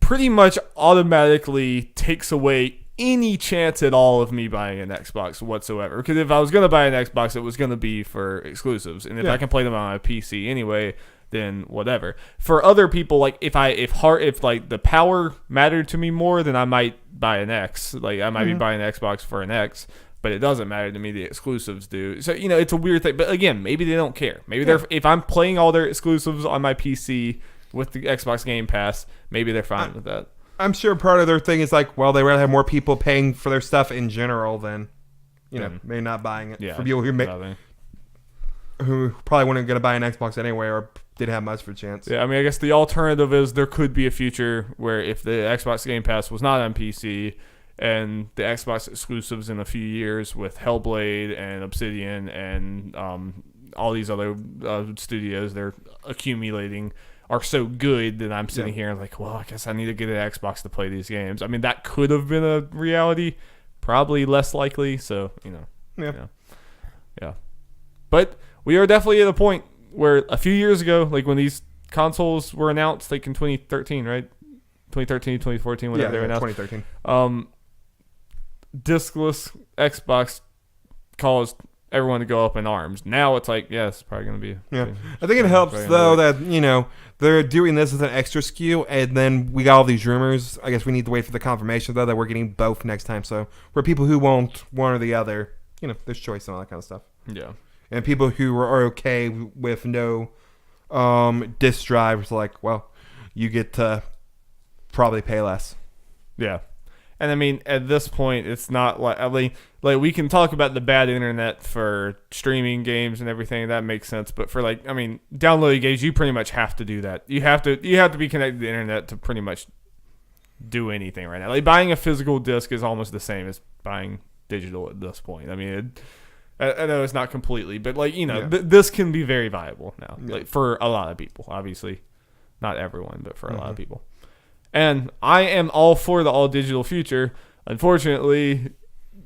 pretty much automatically takes away any chance at all of me buying an Xbox whatsoever. Because if I was going to buy an Xbox, it was going to be for exclusives. And if I can play them on my PC anyway, then whatever. For other people, like if like the power mattered to me more, then I might buy an X. Like I might be buying an Xbox for an X, but it doesn't matter to me. The exclusives do. So it's a weird thing. But again, maybe they don't care. Maybe if I'm playing all their exclusives on my PC with the Xbox Game Pass, maybe they're fine with that. I'm sure part of their thing is like, well, they rather have more people paying for their stuff in general than maybe not buying it. For people who probably weren't going to buy an Xbox anyway or didn't have much of a chance. Yeah, I mean, I guess the alternative is there could be a future where if the Xbox Game Pass was not on PC and the Xbox exclusives in a few years with Hellblade and Obsidian and all these other studios they're accumulating are so good that I'm sitting here like, well, I guess I need to get an Xbox to play these games. I mean, that could have been a reality. Probably less likely, so, Yeah. But we are definitely at a point where a few years ago, like when these consoles were announced, like in 2013, right? 2013, 2014, whenever they were announced. 2013. Discless Xbox caused everyone to go up in arms. Now it's like, it's probably going to be. Yeah. I think it helps, though, that, they're doing this as an extra SKU, and then we got all these rumors. I guess we need to wait for the confirmation, though, that we're getting both next time. So for people who want one or the other, there's choice and all that kind of stuff. Yeah. And people who are okay with no disk drives, like, well, you get to probably pay less. Yeah. And I mean, at this point, it's not like we can talk about the bad internet for streaming games and everything. That makes sense. But for downloading games, you pretty much have to do that. You have to be connected to the internet to pretty much do anything right now. Like buying a physical disc is almost the same as buying digital at this point. I mean, I know it's not completely, but this can be very viable now. Yeah. Like for a lot of people, obviously, not everyone, but for a lot of people. And I am all for the all-digital future. Unfortunately,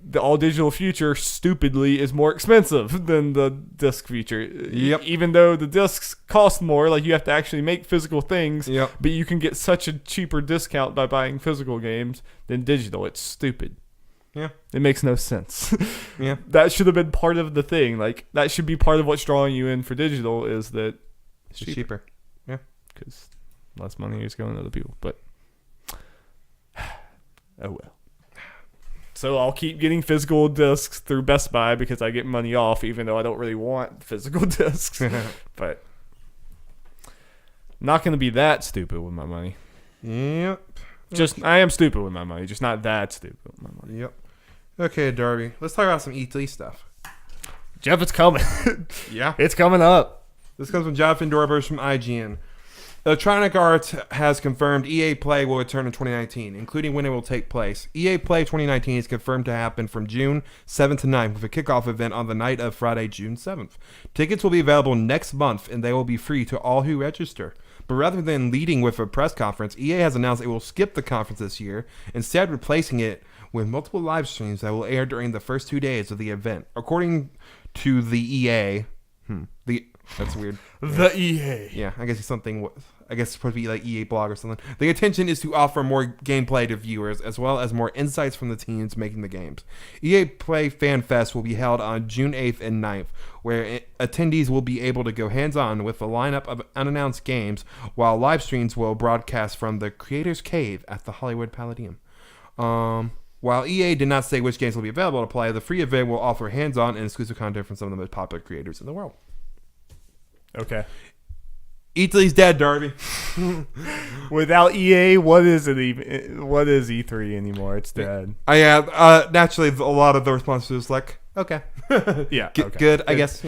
the all-digital future, stupidly, is more expensive than the disc future. Yep. Even though the discs cost more, like you have to actually make physical things, yep. But you can get such a cheaper discount by buying physical games than digital. It's stupid. Yeah. It makes no sense. Yeah. That should have been part of the thing. Like, that should be part of what's drawing you in for digital is that it's cheaper. Yeah. Because less money is going to other people. But oh well. So I'll keep getting physical discs through Best Buy because I get money off, even though I don't really want physical discs. But not going to be that stupid with my money. Yep. I am stupid with my money, just not that stupid with my money. Yep. Okay, Darby. Let's talk about some E3 stuff. Jeff, it's coming. Yeah. It's coming up. This comes from Jonathan Dorbush from IGN. Electronic Arts has confirmed EA Play will return in 2019, including when it will take place. EA Play 2019 is confirmed to happen from June 7th to 9th with a kickoff event on the night of Friday, June 7th. Tickets will be available next month, and they will be free to all who register. But rather than leading with a press conference, EA has announced it will skip the conference this year, instead replacing it with multiple live streams that will air during the first 2 days of the event. According to the EA... That's weird. The EA. Yeah, I guess it's something... I guess it's supposed to be like EA blog or something. The intention is to offer more gameplay to viewers, as well as more insights from the teams making the games. EA Play Fan Fest will be held on June 8th and 9th, where attendees will be able to go hands-on with a lineup of unannounced games, while live streams will broadcast from the Creators Cave at the Hollywood Palladium. While EA did not say which games will be available to play, the free event will offer hands-on and exclusive content from some of the most popular creators in the world. Okay. E3's dead, Darby. Without EA, what is it even? What is E3 anymore? It's dead. Naturally, a lot of the responses like, okay. Yeah. Good, I guess.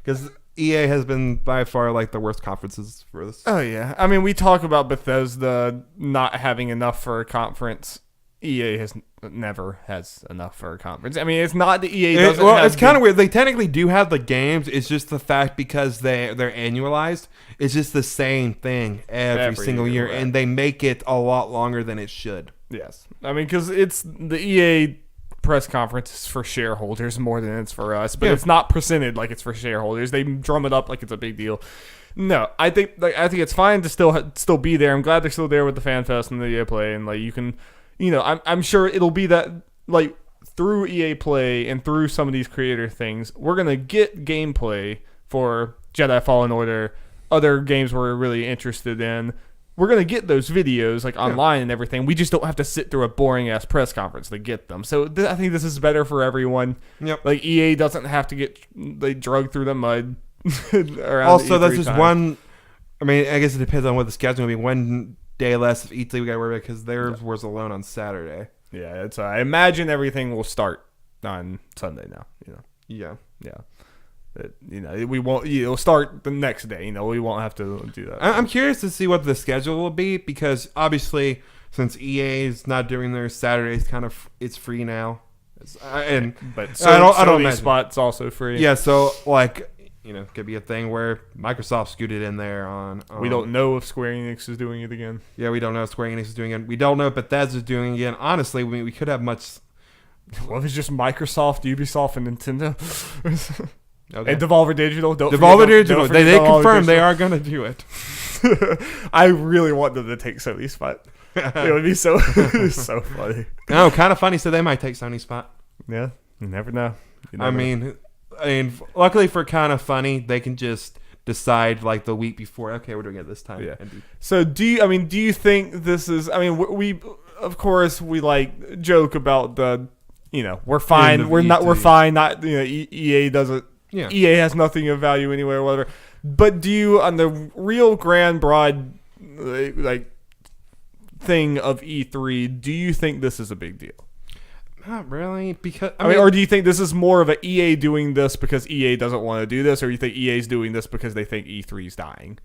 Because EA has been by far like the worst conferences for this. Oh, yeah. I mean, we talk about Bethesda not having enough for a conference. EA never has enough for a conference. I mean, it's not the EA doesn't have... it's kind of weird. They technically do have the games. It's just the fact because they're annualized. It's just the same thing every single year. Right. And they make it a lot longer than it should. Yes. I mean, because it's the EA press conference is for shareholders more than it's for us. But it's not presented like it's for shareholders. They drum it up like it's a big deal. No, I think it's fine to still be there. I'm glad they're still there with the Fan Fest and the EA Play. And like you can... I'm sure it'll be that, like, through EA Play and through some of these creator things, we're going to get gameplay for Jedi Fallen Order, other games we're really interested in. We're going to get those videos, like, online and everything. We just don't have to sit through a boring-ass press conference to get them. So I think this is better for everyone. Yep. Like, EA doesn't have to get drugged through the mud. Also, that's just one... I mean, I guess it depends on what the schedule will be. One day less of E3 we got to worry about because theirs was alone on Saturday. Yeah, it's. I imagine everything will start on Sunday now. Yeah. We won't. It'll start the next day. We won't have to do that. I'm curious to see what the schedule will be because obviously, since EA is not doing their Saturdays, it's free now. But I don't imagine. Spot's also free. Yeah, so like. Could be a thing where Microsoft scooted in there on... we don't know if Square Enix is doing it again. Yeah, we don't know if Square Enix is doing it. We don't know if Bethesda is doing it again. Honestly, we could have much... Well, it's just Microsoft, Ubisoft, and Nintendo. Okay. And Devolver Digital. Devolver Digital. They confirmed they are going to do it. I really want them to take Sony's spot. It would be so funny. No, kind of funny, so they might take Sony's spot. Yeah, you never know. I mean, luckily for kind of funny, they can just decide like the week before. Okay, we're doing it this time. Yeah. So do you think this is? I mean, we of course we like joke about the, we're fine. We're not. We're fine. Not EA doesn't. Yeah. EA has nothing of value anyway or whatever. But do you, on the real grand broad, like thing of E3, do you think this is a big deal? Not really, because I mean, or do you think this is more of a EA doing this because EA doesn't want to do this, or you think EA's doing this because they think E3's dying?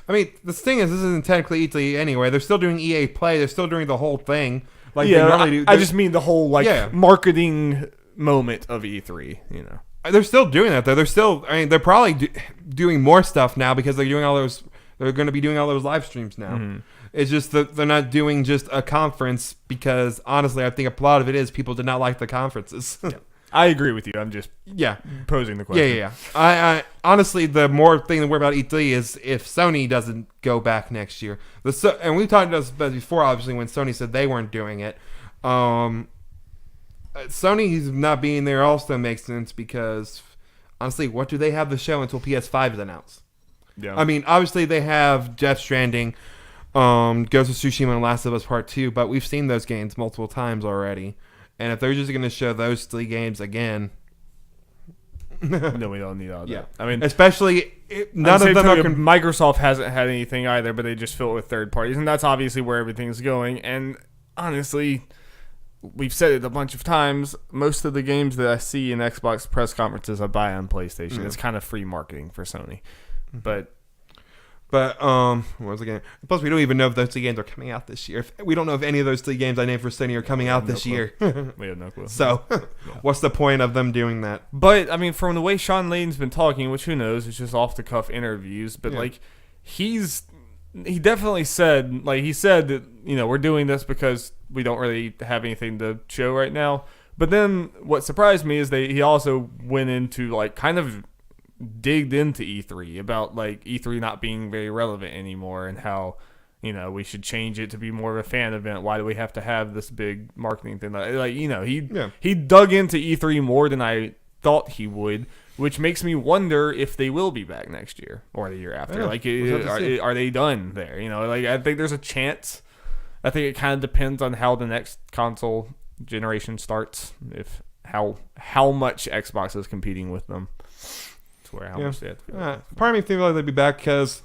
I mean, the thing is, this isn't technically E3 anyway. They're still doing EA Play. They're still doing the whole thing. Like Yeah, they normally do. I just mean the whole marketing moment of E3. You know, They're still doing that though. They're still. I mean, they're probably doing more stuff now because they're doing all those. They're going to be doing all those live streams now. Mm-hmm. It's just that they're not doing just a conference because honestly, I think a lot of it is people did not like the conferences. I agree with you. I'm just posing the question. Yeah. I honestly, the more thing to worry about E3 is if Sony doesn't go back next year. And we've talked about this before, obviously, when Sony said they weren't doing it. Sony's not being there also makes sense because, honestly, what do they have to show until PS5 is announced? Yeah. I mean, obviously, they have Death Stranding, Ghost of Tsushima, and Last of Us Part 2, but we've seen those games multiple times already. And if they're just going to show those 3 games again, then we don't need all that. Yeah. I mean, especially none of them are. Microsoft hasn't had anything either, but they just fill it with third parties, and that's obviously where everything's going. And honestly, we've said it a bunch of times. Most of the games that I see in Xbox press conferences, I buy on PlayStation. Mm-hmm. It's kind of free marketing for Sony, but what was the game? Plus, we don't even know if those 3 games are coming out this year. We don't know if any of those 3 games I named for Sony are coming out this year. We have no clue. So, what's the point of them doing that? But I mean, from the way Sean Layden's been talking, which who knows, it's just off the cuff interviews. But like, he definitely said, like he said that we're doing this because we don't really have anything to show right now. But then what surprised me is he also went into like kind of digged into E3 about like E3 not being very relevant anymore and how we should change it to be more of a fan event. Why do we have to have this big marketing thing? He dug into E3 more than I thought he would, which makes me wonder if they will be back next year or the year after. Like, are they done there? Like I think there's a chance. I think it kind of depends on how the next console generation starts, if how much Xbox is competing with them. Much they have to part of me feels like they'd be back because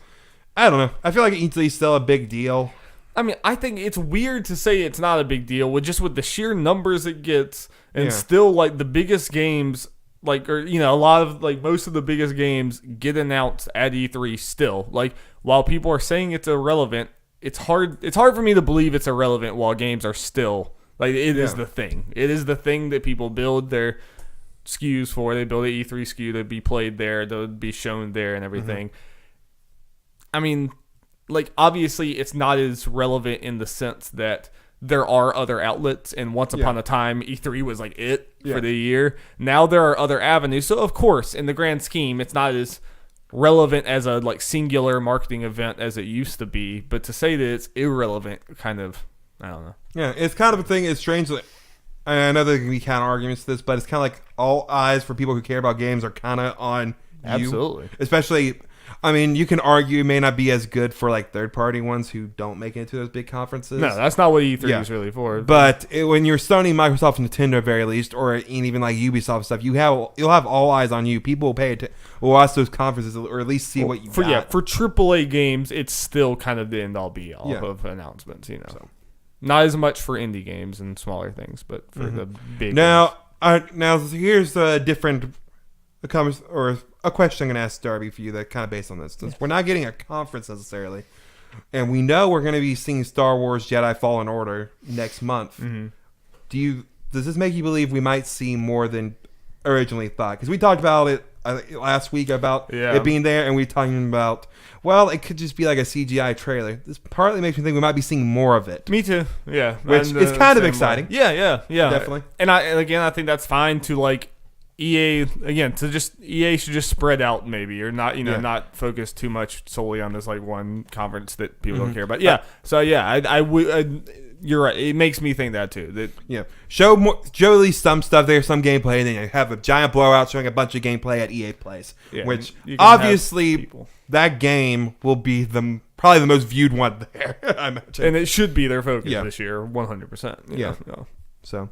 I don't know. I feel like E3 is still a big deal. I mean, I think it's weird to say it's not a big deal with the sheer numbers it gets, and still like the biggest games, a lot of most of the biggest games get announced at E3 still. Like while people are saying it's irrelevant, it's hard for me to believe it's irrelevant while games are still it is the thing. It is the thing that people build their SKUs for. They build an E3 SKU to be played there, to be shown there and everything. Mm-hmm. I mean, obviously it's not as relevant in the sense that there are other outlets, and once upon a time E3 was for the year. Now there are other avenues, so of course in the grand scheme it's not as relevant as a singular marketing event as it used to be, but to say that it's irrelevant, kind of, I don't know. Yeah, it's kind of a thing. It's strange that I know there can be counter arguments to this, but it's kind of like all eyes for people who care about games are kind of on you. Absolutely. Especially, I mean, you can argue it may not be as good for third-party ones who don't make it into those big conferences. No, that's not what E3 is really for. But when you're Sony, Microsoft, and Nintendo at very least, or even Ubisoft stuff, you'll have all eyes on you. People will watch those conferences or at least see what you got. Yeah, for AAA games, it's still kind of the end-all be-all of announcements, So. Not as much for indie games and smaller things, but for the big now here's a different a question I'm going to ask Darby for you that kind of based on this. We're not getting a conference necessarily, and we know we're going to be seeing Star Wars Jedi Fallen Order next month. Mm-hmm. Does this make you believe we might see more than originally thought? Because we talked about it last week about it being there, and we talking about, well, it could just be like a CGI trailer. This partly makes me think we might be seeing more of it. Me too. Yeah, which is kind of exciting. Yeah, definitely. And I think that's fine to EA again EA should just spread out maybe, or not not focus too much solely on this one conference that people don't care about. Yeah, so I would. You're right. It makes me think that too. Show at least some stuff there, some gameplay, and then you have a giant blowout showing a bunch of gameplay at EA Plays. Yeah, which obviously that game will be probably the most viewed one there. I imagine, and it should be their focus this year, 100%. Yeah. So,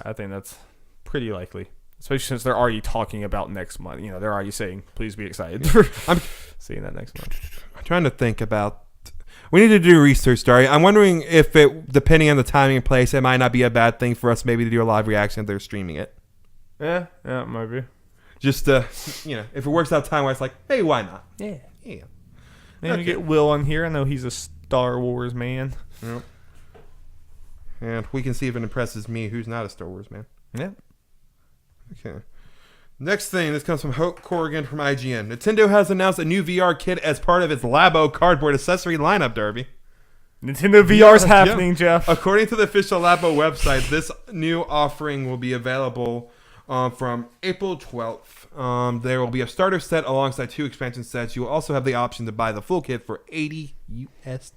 I think that's pretty likely, especially since they're already talking about next month. They're already saying, "Please be excited." I'm seeing that next month. I'm trying to think about. We need to do research, Darby. I'm wondering if it, depending on the timing and place, it might not be a bad thing for us maybe to do a live reaction if they're streaming it. Yeah, it might be. Just, if it works out time-wise, like, hey, why not? Yeah. Yeah. Maybe get Will on here. I know he's a Star Wars man. Yep. And we can see if it impresses me, who's not a Star Wars man. Yeah. Okay. Next thing, this comes from Hope Corrigan from IGN. Nintendo has announced a new VR kit as part of its Labo cardboard accessory lineup, Darby. Nintendo VR's happening, Jeff. According to the official Labo website, this new offering will be available from April 12th. There will be a starter set alongside 2 expansion sets. You will also have the option to buy the full kit for $80 US,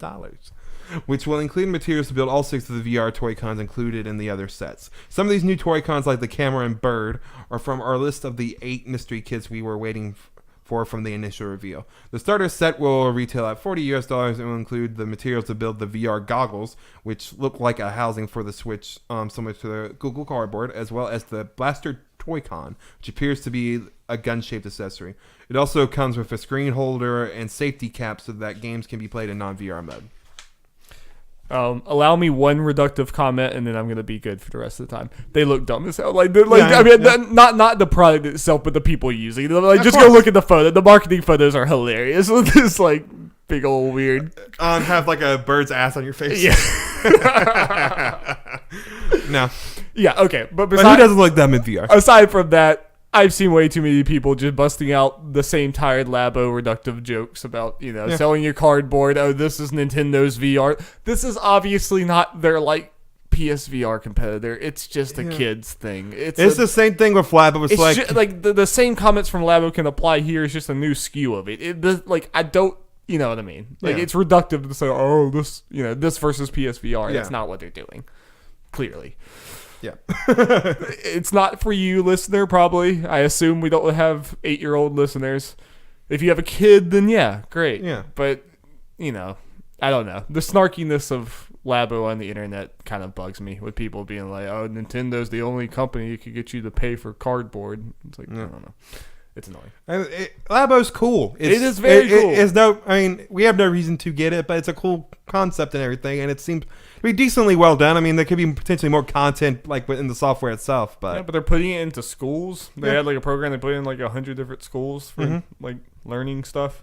which will include materials to build all 6 of the VR Toy-Cons included in the other sets. Some of these new Toy-Cons, like the camera and bird, are from our list of the 8 mystery kits we were waiting for from the initial reveal. The starter set will retail at $40 US and will include the materials to build the VR goggles, which look like a housing for the Switch, similar to the Google Cardboard, as well as the Blaster Toy-Con, which appears to be a gun-shaped accessory. It also comes with a screen holder and safety cap so that games can be played in non-VR mode. Allow me one reductive comment, and then I'm gonna be good for the rest of the time. They look dumb as hell. Not the product itself, but the people using it. Like, just go look at the photo. The marketing photos are hilarious. This like big old weird. Have like a bird's ass on your face. Yeah. No. Yeah. Okay. But who doesn't look dumb in VR? Aside from that, I've seen way too many people just busting out the same tired Labo reductive jokes about, selling your cardboard. Oh, this is Nintendo's VR. This is obviously not their, PSVR competitor. It's just a kid's thing. It's the same thing with Labo. It's like the same comments from Labo can apply here. It's just a new skew of it. I don't, you know what I mean? It's reductive to say, oh, this versus PSVR. That's not what they're doing. Clearly. Yeah. It's not for you, listener, probably. I assume we don't have 8-year-old listeners. If you have a kid, then yeah, great. Yeah. But, I don't know. The snarkiness of Labo on the internet kind of bugs me, with people being like, oh, Nintendo's the only company that could get you to pay for cardboard. It's like, I don't know. It's annoying. Labo's cool. It is very cool. We have no reason to get it, but it's a cool concept and everything, and it seems to be decently well done. I mean, there could be potentially more content within the software itself, but but they're putting it into schools. They had a program they put in 100 different schools for learning stuff.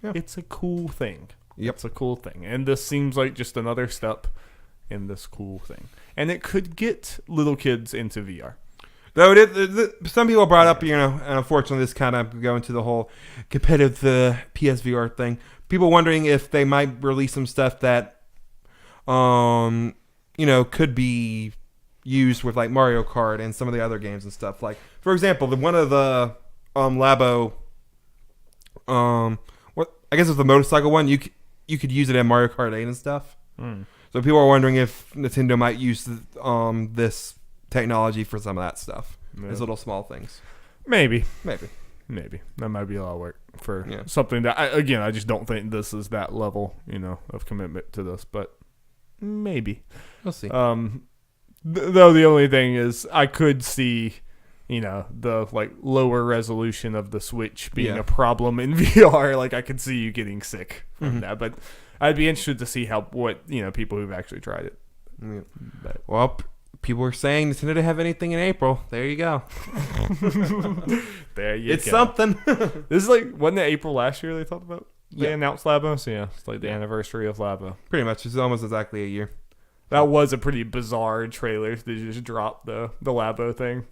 Yeah. It's a cool thing. Yep. It's a cool thing, and this seems like just another step in this cool thing, and it could get little kids into VR. Though some people brought up, and unfortunately this kind of go into the whole competitive PSVR thing. People wondering if they might release some stuff that, could be used with Mario Kart and some of the other games and stuff. Like, for example, one of the Labo, I guess it's the motorcycle one. You could use it in Mario Kart 8 and stuff. Mm. So people are wondering if Nintendo might use this technology for some of that stuff. These little small things. Maybe that might be a lot of work for something that I just don't think this is that level of commitment to this, but maybe we'll see. Though the only thing is I could see the lower resolution of the Switch being a problem in VR. I could see you getting sick from that, but I'd be interested to see what people who've actually tried it. Yeah. Well, people were saying Nintendo didn't have anything in April. There you go. There you go. It's something. This is wasn't it April last year they talked about? They announced Labo? So yeah, it's the anniversary of Labo. Pretty much. It's almost exactly a year. That was a pretty bizarre trailer. They just dropped the Labo thing.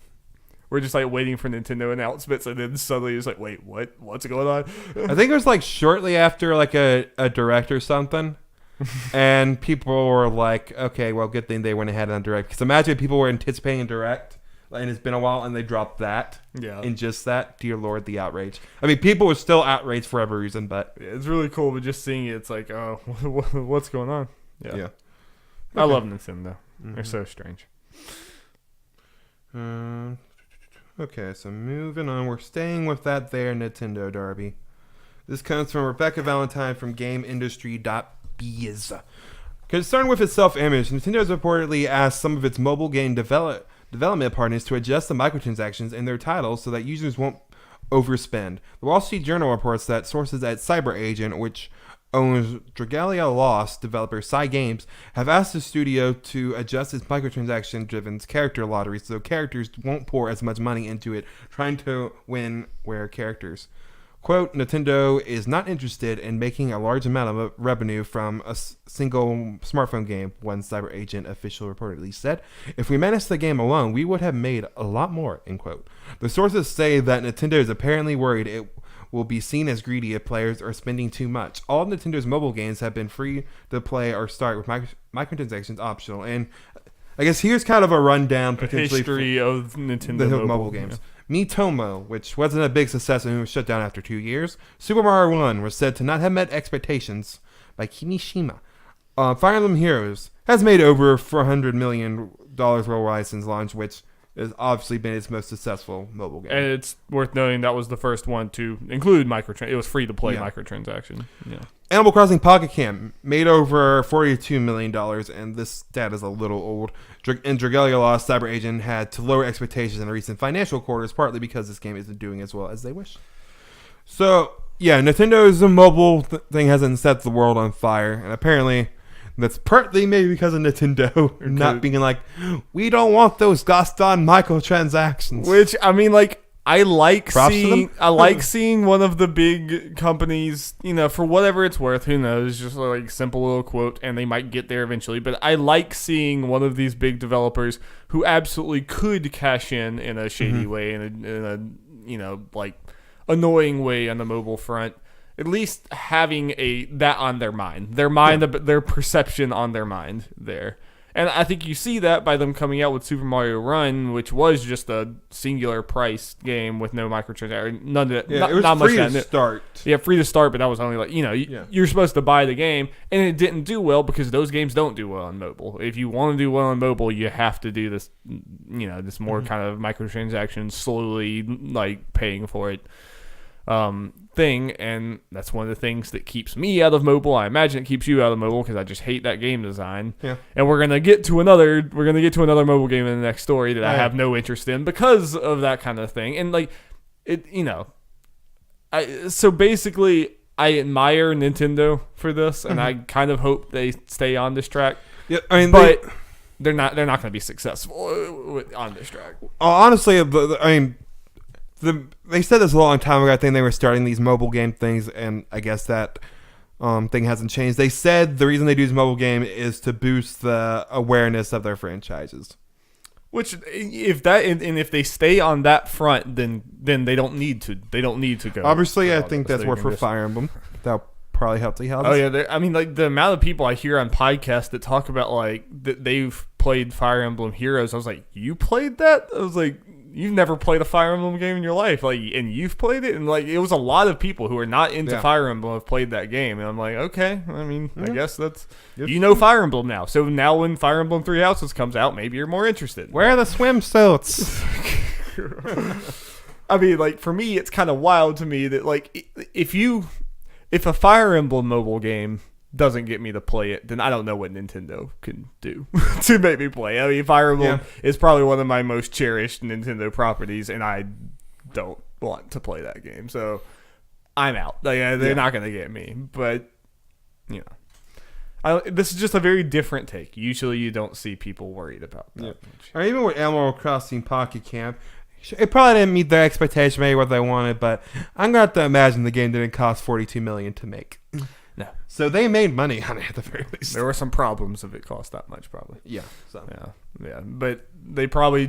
We're just waiting for Nintendo announcements, and then suddenly it's wait, what? What's going on? I think it was shortly after a direct or something. And people were like, okay, well, good thing they went ahead on direct. Because imagine people were anticipating a direct, and it's been a while, and they dropped that. Yeah. And just that. Dear Lord, the outrage. I mean, people were still outraged for every reason, but... Yeah, it's really cool, but just seeing it, it's oh, what's going on? Yeah. Okay. I love Nintendo. They're so strange. Okay, so moving on. We're staying with that there, Nintendo Darby. This comes from Rebecca Valentine from GameIndustry.biz. Concerned with its self-image, Nintendo has reportedly asked some of its mobile game development partners to adjust the microtransactions in their titles so that users won't overspend. The Wall Street Journal reports that sources at Cyber Agent, which owns Dragalia Lost developer Psy Games have asked the studio to adjust its microtransaction-driven character lottery so characters won't pour as much money into it, trying to win rare characters. Quote, Nintendo is not interested in making a large amount of revenue from a single smartphone game, one cyber agent official reportedly said. If we managed the game alone, we would have made a lot more, end quote. The sources say that Nintendo is apparently worried it will be seen as greedy if players are spending too much. All Nintendo's mobile games have been free to play or start with microtransactions optional. And I guess here's kind of a rundown potentially history of Nintendo mobile games. Miitomo, which wasn't a big success and was shut down after 2 years. Super Mario 1 was said to not have met expectations by Kimishima. Fire Emblem Heroes has made over $400 million worldwide since launch, which has obviously been its most successful mobile game. And it's worth noting that was the first one to include it was free to play microtransaction. Yeah. Animal Crossing Pocket Camp made over $42 million, and this stat is a little old. And Dragalia Lost Cyber Agent had to lower expectations in the recent financial quarters, partly because this game isn't doing as well as they wish. So, yeah, Nintendo's mobile thing hasn't set the world on fire, and apparently that's partly maybe because of Nintendo not being like, we don't want those Gaston microtransactions. Which, I mean, like, I like seeing one of the big companies, for whatever it's worth, who knows, just like simple little quote, and they might get there eventually, but I like seeing one of these big developers who absolutely could cash in a shady way, in a like annoying way on the mobile front, at least having that on their mind, their perception on their mind there. And I think you see that by them coming out with Super Mario Run, which was just a singular price game with no microtransactions. None of that. Yeah, it was free to start. Yeah, free to start, but that was only like, you're supposed to buy the game, and it didn't do well because those games don't do well on mobile. If you want to do well on mobile, you have to do this, this more kind of microtransactions, slowly like paying for it thing, and that's one of the things that keeps me out of mobile. I imagine it keeps you out of mobile because I just hate that game design. Yeah. And we're gonna get to another mobile game in the next story that I have no interest in because of that kind of thing. And like it, so basically I admire Nintendo for this, and I kind of hope they stay on this track. Yeah, I mean, but they're not going to be successful on this track. Honestly, they said this a long time ago. I think they were starting these mobile game things, and I guess that thing hasn't changed. They said the reason they do this mobile game is to boost the awareness of their franchises. Which, if they stay on that front, then they don't need to. They don't need to go. Obviously, I think that's worth for Fire Emblem. That'll probably help the health. Oh yeah, I mean, like the amount of people I hear on podcasts that talk about like that they've played Fire Emblem Heroes. I was like, you played that? I was like, you've never played a Fire Emblem game in your life, like, and you've played it, and like it was a lot of people who are not into Fire Emblem have played that game, and I'm like, okay, I mean, I guess that's Fire Emblem now. So now when Fire Emblem Three Houses comes out, maybe you're more interested. Where are the swimsuits? I mean, like for me, it's kind of wild to me that like if a Fire Emblem mobile game doesn't get me to play it, then I don't know what Nintendo can do to make me play. I mean, Fire Emblem is probably one of my most cherished Nintendo properties, and I don't want to play that game, so I'm out. Like, they're not going to get me, but this is just a very different take. Usually, you don't see people worried about that. Yeah. Or even with Animal Crossing Pocket Camp, it probably didn't meet their expectation, maybe what they wanted, but I'm going to have to imagine the game didn't cost $42 million to make. No. So they made money on it at the very least. There were some problems if it cost that much, probably. Yeah. So. Yeah. But they probably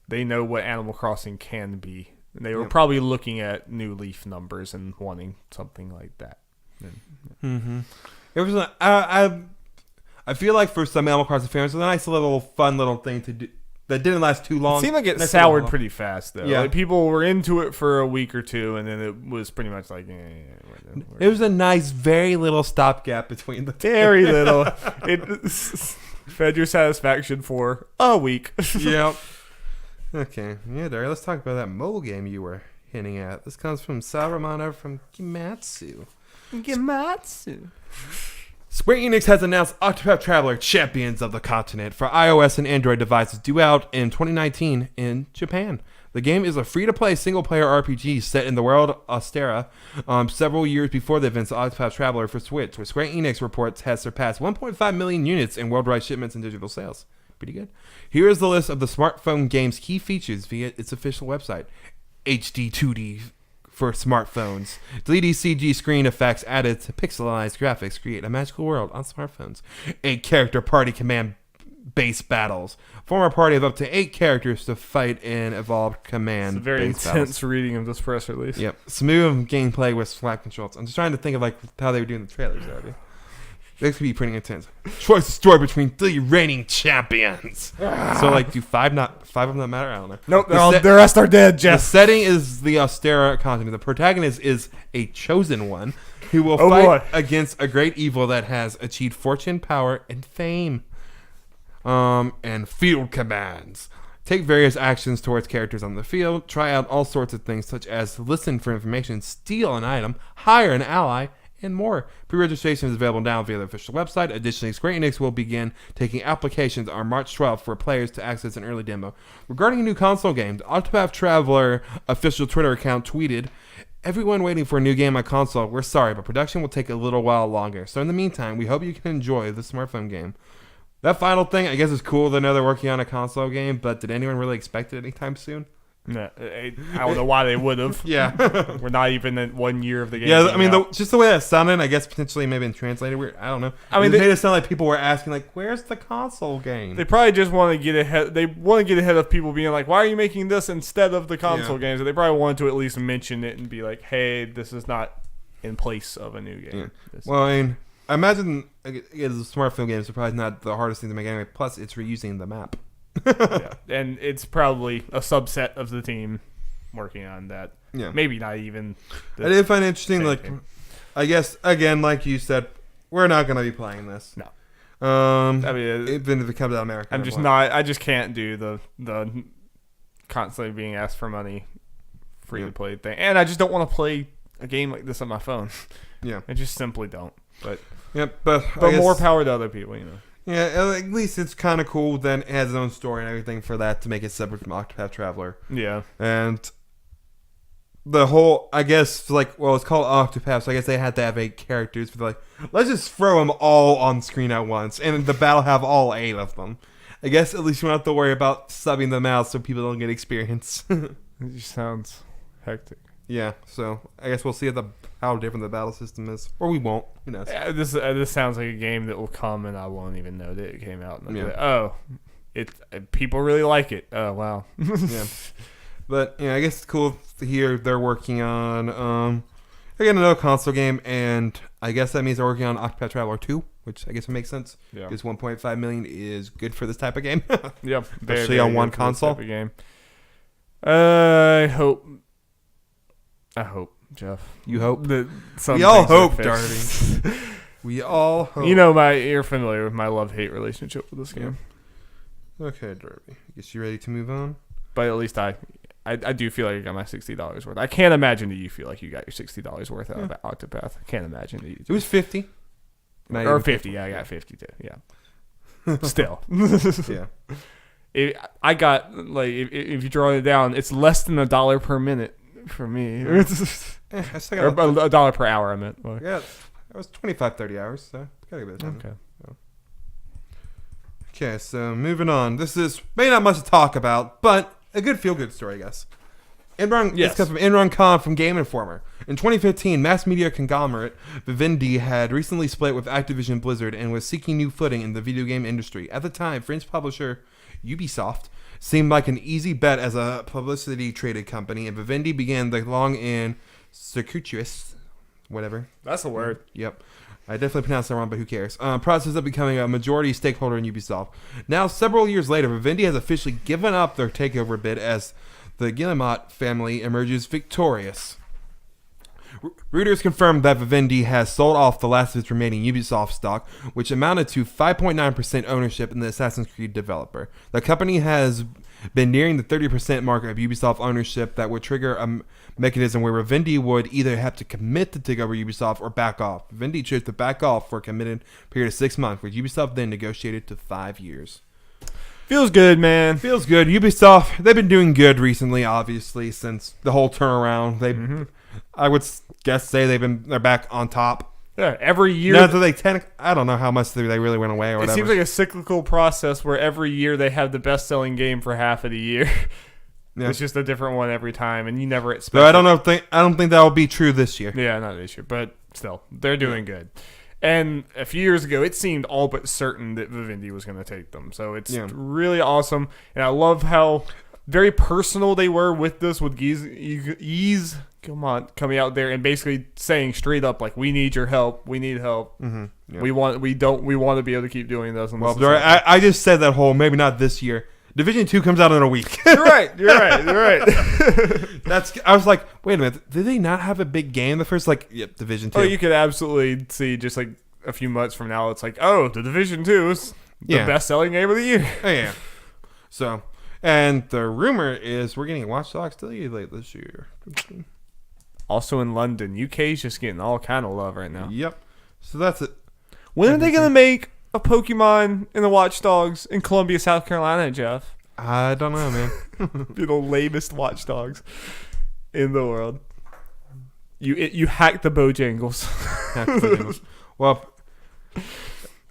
they know what Animal Crossing can be. They were probably looking at New Leaf numbers and wanting something like that. It was I feel like for some Animal Crossing fans, it was a nice little fun little thing to do. That didn't last too long. It seemed like it soured pretty fast, though. Yeah. Like, people were into it for a week or two, and then it was pretty much like... It was a nice, very little stopgap between the two. Very little. It fed your satisfaction for a week. Yep. Okay. Yeah, Darry, let's talk about that mobile game you were hinting at. This comes from Saramana from Gimatsu. Square Enix has announced Octopath Traveler Champions of the Continent for iOS and Android devices due out in 2019 in Japan. The game is a free-to-play single-player RPG set in the world Ostera, several years before the events of Octopath Traveler for Switch, where Square Enix reports has surpassed 1.5 million units in worldwide shipments and digital sales. Pretty good. Here is the list of the smartphone game's key features via its official website. HD 2D for smartphones. 3D CG screen effects added to pixelized graphics create a magical world on smartphones. 8-character party command-based battles. Form a party of up to 8 characters to fight in evolved command. It's a very intense reading of this press release. Yep. Smooth gameplay with flat controls. I'm just trying to think of how they were doing the trailers already. This could be pretty intense. Choice story between 3 reigning champions. So, do 5 of them matter? I don't know. Nope, the rest are dead, Jeff. The setting is the Ostera continent. The protagonist is a chosen one who will fight against a great evil that has achieved fortune, power, and fame. And field commands. Take various actions towards characters on the field. Try out all sorts of things, such as listen for information, steal an item, hire an ally, and more. Pre-registration is available now via the official website. Additionally, Square Enix will begin taking applications on March 12th for players to access an early demo. Regarding a new console game, the Octopath Traveler official Twitter account tweeted, "Everyone waiting for a new game on console, we're sorry, but production will take a little while longer. So in the meantime, we hope you can enjoy the smartphone game." That final thing, I guess, is cool to know they're working on a console game, but did anyone really expect it anytime soon? No, I don't know why they would have. Yeah. We're not even in 1 year of the game. Yeah, I mean, just the way that sounded, I guess potentially maybe translated weird. I don't know. I mean, it made it sound like people were asking, where's the console game? They probably just want to get ahead. They want to get ahead of people being like, why are you making this instead of the console games? So they probably wanted to at least mention it and be like, hey, this is not in place of a new game. Yeah. Well, I mean, I imagine the smartphone games are probably not the hardest thing to make anyway. Plus, it's reusing the map. Yeah. And it's probably a subset of the team working on that. Yeah. Maybe not even. I did find it interesting, I guess, again, like you said, we're not going to be playing this. No. I mean, even if it comes out of America. I just can't do the constantly being asked for money free to play thing. And I just don't want to play a game like this on my phone. Yeah. I just simply don't. But but more power to other people, Yeah, at least it's kind of cool. Then it has its own story and everything for that to make it separate from Octopath Traveler. Yeah. And the whole, I guess, it's called Octopath, so I guess they had to have 8 characters. But let's just throw them all on screen at once, and the battle have all 8 of them. I guess at least you don't have to worry about subbing them out so people don't get experience. It just sounds hectic. Yeah, so I guess we'll see how different the battle system is, or we won't. Who knows? Yeah, this sounds like a game that will come and I won't even know that it came out. And I'll be like, people really like it. Oh wow. Yeah, but I guess it's cool to hear they're working on again another console game, and I guess that means they're working on Octopath Traveler 2, which I guess would make sense. Yeah, because 1.5 million is good for this type of game. Yep, especially on one console. Type of game. I hope, Jeff. You hope? We all hope, Darby. We all hope. You're familiar with my love-hate relationship with this game. Okay, Darby. Guess you ready to move on? But at least I do feel like I got my $60 worth. I can't imagine that you feel like you got your $60 worth out of Octopath. I can't imagine that you do. It was 50. Or 50, yeah, I got 50 too. Yeah. Still. Yeah. I got, if you draw it down, it's less than $1 per minute. For me, I still got $1 per hour. I meant. Yeah, it was 25-30 hours, so got a bit of time. Okay, so moving on. This is maybe not much to talk about, but a good feel-good story, I guess. This comes from Imran Khan from Game Informer. In 2015, mass media conglomerate Vivendi had recently split with Activision Blizzard and was seeking new footing in the video game industry. At the time, French publisher Ubisoft seemed like an easy bet as a publicity-traded company, and Vivendi began the long and circuitous, whatever. That's a word. Yep. I definitely pronounced that wrong, but who cares? Process of becoming a majority stakeholder in Ubisoft. Now, several years later, Vivendi has officially given up their takeover bid as the Guillemot family emerges victorious. Reuters confirmed that Vivendi has sold off the last of its remaining Ubisoft stock, which amounted to 5.9% ownership in the Assassin's Creed developer. The company has been nearing the 30% mark of Ubisoft ownership that would trigger a mechanism where Vivendi would either have to commit to take over Ubisoft or back off. Vivendi chose to back off for a committed period of 6 months, which Ubisoft then negotiated to 5 years. Feels good, man. Feels good. Ubisoft, they've been doing good recently, obviously, since the whole turnaround. I would guess say they're back on top. Yeah, every year. No, I don't know how much they really went away or whatever. It seems like a cyclical process where every year they have the best-selling game for half of the year. Yeah. It's just a different one every time, and you never expect. So I don't think that will be true this year. Yeah, not this year, but still, they're doing good. And a few years ago, it seemed all but certain that Vivendi was going to take them. So it's really awesome, and I love how very personal they were with this, with Yeez coming out there and basically saying straight up, like, we need your help. We need help. Mm-hmm. Yeah. We want to be able to keep doing this. Well, I just said that whole, maybe not this year. Division 2 comes out in a week. You're right. I was like, wait a minute. Did they not have a big game the first, Division 2? Oh, you could absolutely see just like a few months from now, it's like, oh, the Division 2 is the best-selling game of the year. Oh, yeah. So, and the rumor is we're getting Watch Dogs late this year. Also in London. UK's just getting all kind of love right now. Yep. So that's it. When are they going to make a Pokemon in the Watch Dogs in Columbia, South Carolina, Jeff? I don't know, man. Be the lamest Watch Dogs in the world. You hacked the Bojangles. Well,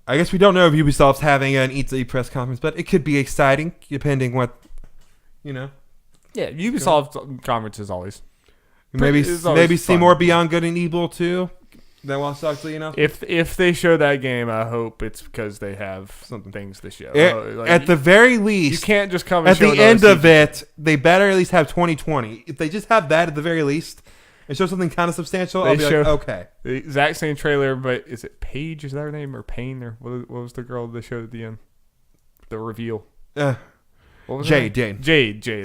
I guess we don't know if Ubisoft's having an E3 press conference, but it could be exciting, depending what, Yeah, Ubisoft conferences always. Maybe see more Beyond Good and Evil too. That Watch Dogs, If they show that game, I hope it's because they have some things to show. At the very least, you can't just come and at show the end of it. They better at least have 2020. If they just have that at the very least and show something kind of substantial, I'll be like, okay. The exact same trailer, but is it Paige? Is that her name, or Payne, or what was the girl they showed at the end? The reveal. Jade.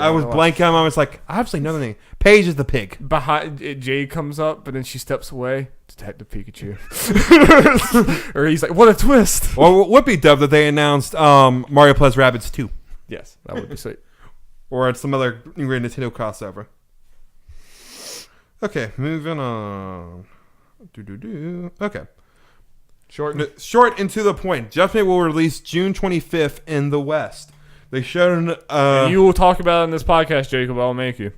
I was blanking. I was like, I absolutely know the name. Paige is the pig. Behind Jade comes up, but then she steps away. Detective Pikachu. Or he's like, what a twist. Well, would be dope that they announced Mario Plus Rabbids 2. Yes, that would be sweet. Or some other Nintendo crossover. Okay, moving on. Okay. Short and to the point. Judgement will release June 25th in the West. They showed you will talk about it in this podcast, Jacob. I'll make you.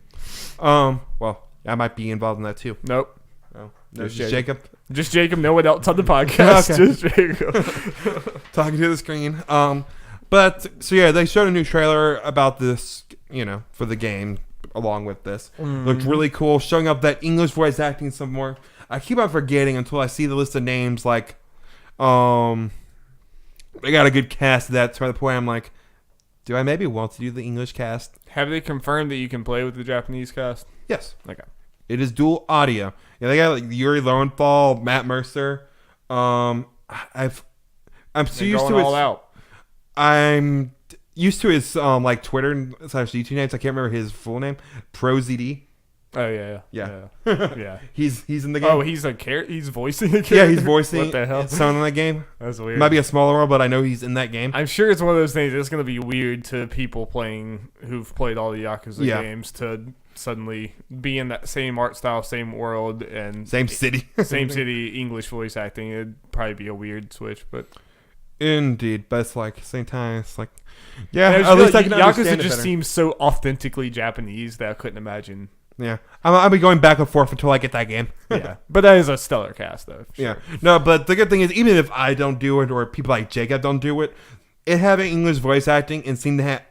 Well, I might be involved in that too. Nope. Oh, just Jacob. Just Jacob. No one else on the podcast. Okay. Just Jacob. Talking to the screen. But so yeah, they showed a new trailer about this, for the game along with this. Looked really cool, showing up that English voice acting some more. I keep on forgetting until I see the list of names. Like, they got a good cast of that to the point I'm like, do I maybe want to do the English cast? Have they confirmed that you can play with the Japanese cast? Yes. Okay. It is dual audio. Yeah, they got Yuri Lowenthal, Matt Mercer. I'm so used to his. I'm used to his Twitter / YouTube names. I can't remember his full name. ProZD. Oh yeah. Yeah. He's in the game. Oh, he's voicing a character. Yeah, he's voicing. What the hell? Someone in that game. That's weird. Might be a smaller role, but I know he's in that game. I'm sure it's one of those things that's going to be weird to people who've played all the Yakuza games to suddenly be in that same art style, same world, and same city, English voice acting. It'd probably be a weird switch, but indeed. But it's like same time, it's like at least I can Yakuza just seems so authentically Japanese that I couldn't imagine. Yeah, I'll be going back and forth until I get that game. Yeah, but that is a stellar cast, though. Sure. Yeah, no, but the good thing is, even if I don't do it or people like Jacob don't do it, having English voice acting and seeing that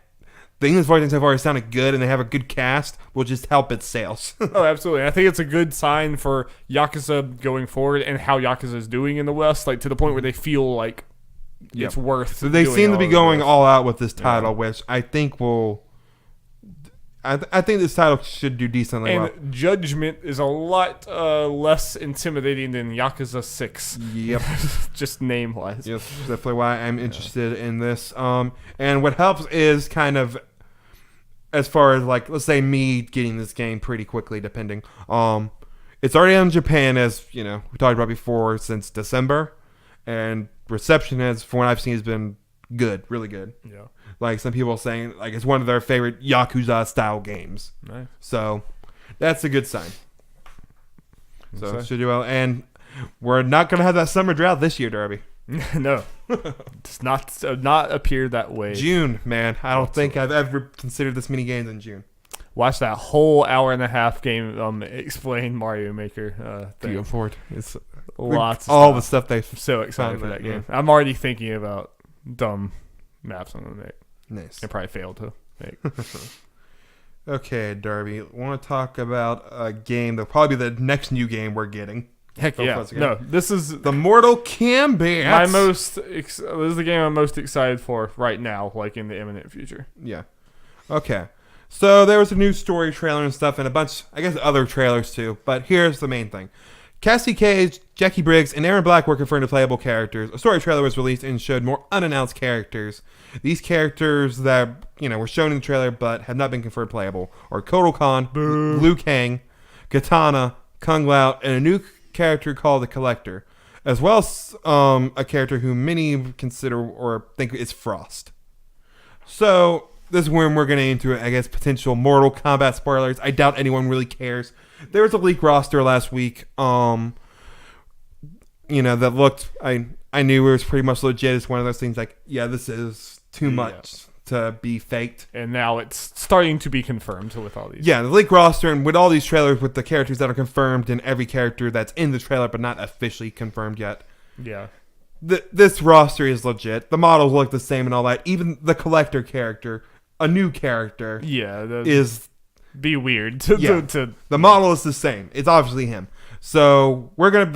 the English voice acting have already sounded good and they have a good cast will just help its sales. Oh, absolutely. I think it's a good sign for Yakuza going forward and how Yakuza is doing in the West, like to the point where they feel like it's worth. So they seem to be going all out with this title, which I think will. I think this title should do decently well. And Judgement is a lot less intimidating than Yakuza 6. Yep. Just name-wise. Yes, definitely why I'm interested in this. And what helps is kind of, as far as, let's say me getting this game pretty quickly, depending. It's already out in Japan, as, we talked about before, since December. And reception from what I've seen, has been good, really good. Yeah. Like some people saying, like it's one of their favorite Yakuza style games. Nice. So that's a good sign. So So- should do well, and we're not gonna have that summer drought this year, Darby. No, it's not appear that way. June, man, I don't think I've ever considered this many games in June. Watch that whole hour and a half game. Explain Mario Maker thing. Looking forward. It's Lots of all the stuff. stuff they've. I'm so excited for that Yeah. game. I'm already thinking about dumb maps I'm gonna make. Nice. I probably failed to make. Okay, Darby, want to talk about a game that'll probably be the next new game we're getting. Heck Go yeah! for it again. No, this is The Mortal Kombat. this is the game I'm most excited for right now, like in the imminent future. Yeah. Okay. So there was a new story trailer and stuff, and a bunch, I guess, other trailers too. But here's the main thing: Cassie Cage, Jackie Briggs, and Aaron Black were confirmed as playable characters. A story trailer was released and showed more unannounced characters. These characters that were shown in the trailer but have not been confirmed playable are Kotal Khan, Liu Kang, Katana, Kung Lao, and a new character called the Collector, as well as a character who many consider or think is Frost. So this is when we're getting into, I guess, potential Mortal Kombat spoilers. I doubt anyone really cares. There was a leak roster last week, that looked, I knew it was pretty much legit. It's one of those things like, yeah, this is too much to be faked. And now it's starting to be confirmed with all these. Yeah, the leak roster and with all these trailers with the characters that are confirmed and every character that's in the trailer but not officially confirmed yet. Yeah. This roster is legit. The models look the same and all that. Even the Collector character, a new character, is be weird the model is the same. It's obviously him. So we're just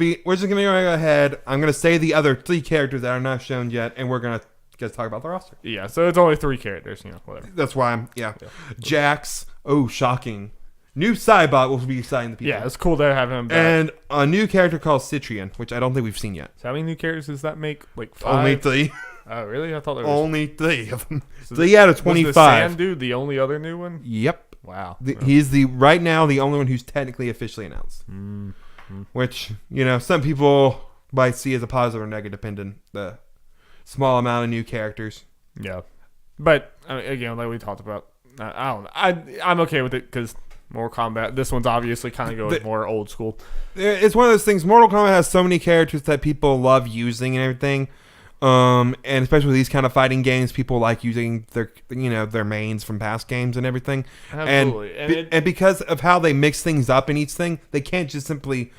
gonna go ahead. I'm gonna say the other 3 characters that are not shown yet, and we're gonna just talk about the roster. Yeah, so it's only 3 characters, whatever. That's why I'm Jax. Oh, shocking! New Cybot will be exciting to people. Yeah, it's cool to have him back. And a new character called Citrian, which I don't think we've seen yet. So how many new characters does that make? Like 5? Only 3. Oh, really? I thought there was Only 3 of them. So 3 out of 25. Was the Sand Dude the only other new one? Yep. Wow. He's right now the only one who's technically officially announced. Which, some people might see as a positive or negative depending the small amount of new characters. Yeah. But, again, like we talked about, I don't know. I'm okay with it because Mortal Kombat, this one's obviously kind of going more old school. It's one of those things. Mortal Kombat has so many characters that people love using and everything. And especially with these kind of fighting games, people like using their mains from past games and everything. Absolutely. And because of how they mix things up in each thing, they can't just simply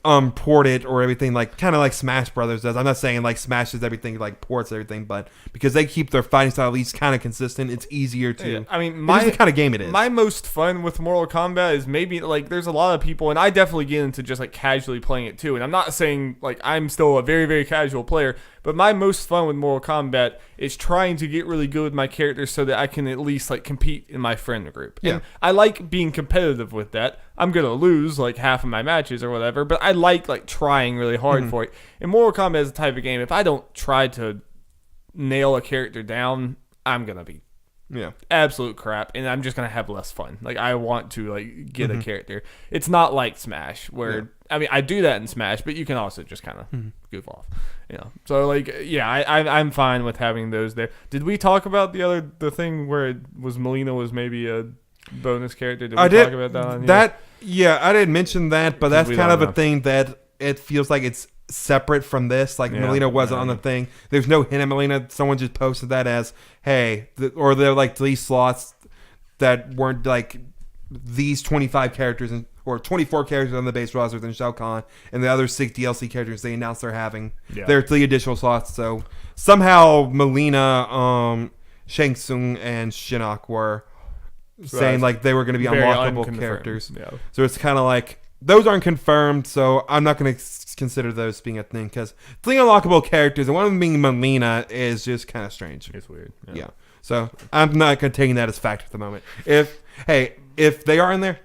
port it or everything kind of like Smash Brothers does. I'm not saying like Smash is everything like ports everything, but because they keep their fighting style at least kind of consistent, it's easier to. Yeah, I mean, it's the kind of game it is. My most fun with Mortal Kombat is maybe there's a lot of people, and I definitely get into just casually playing it too. And I'm not saying I'm still a very, very casual player, but my most fun with Mortal Kombat is trying to get really good with my characters so that I can at least compete in my friend group. Yeah. And I like being competitive with that. I'm gonna lose half of my matches or whatever, but I like trying really hard for it. And Mortal Kombat is a type of game, if I don't try to nail a character down, I'm gonna be absolute crap, and I'm just gonna have less fun. I want to get a character. It's not like Smash where I mean I do that in Smash, but you can also just kind of goof off. So I'm fine with having those there. Did we talk about the thing where it was Melina was maybe a bonus character? Did we talk about that on here? I didn't mention that, but that's kind of know. a thing that it feels like it's separate from this. Melina wasn't on the thing. There's no hint at Melina. Someone just posted that as, hey, or they're 3 slots that weren't these 25 characters or 24 characters on the base roster than Shao Kahn, and the other 6 DLC characters they announced they're having. Yeah. There are 3 additional slots. So somehow Melina, Shang Tsung, and Shinnok were saying they were going to be unlockable characters. Yeah. So it's kind of those aren't confirmed, so I'm not going to consider those being a thing because 3 unlockable characters and one of them being Melina is just kind of strange. It's weird. Yeah. So I'm not going to take that as fact at the moment. If they are in there,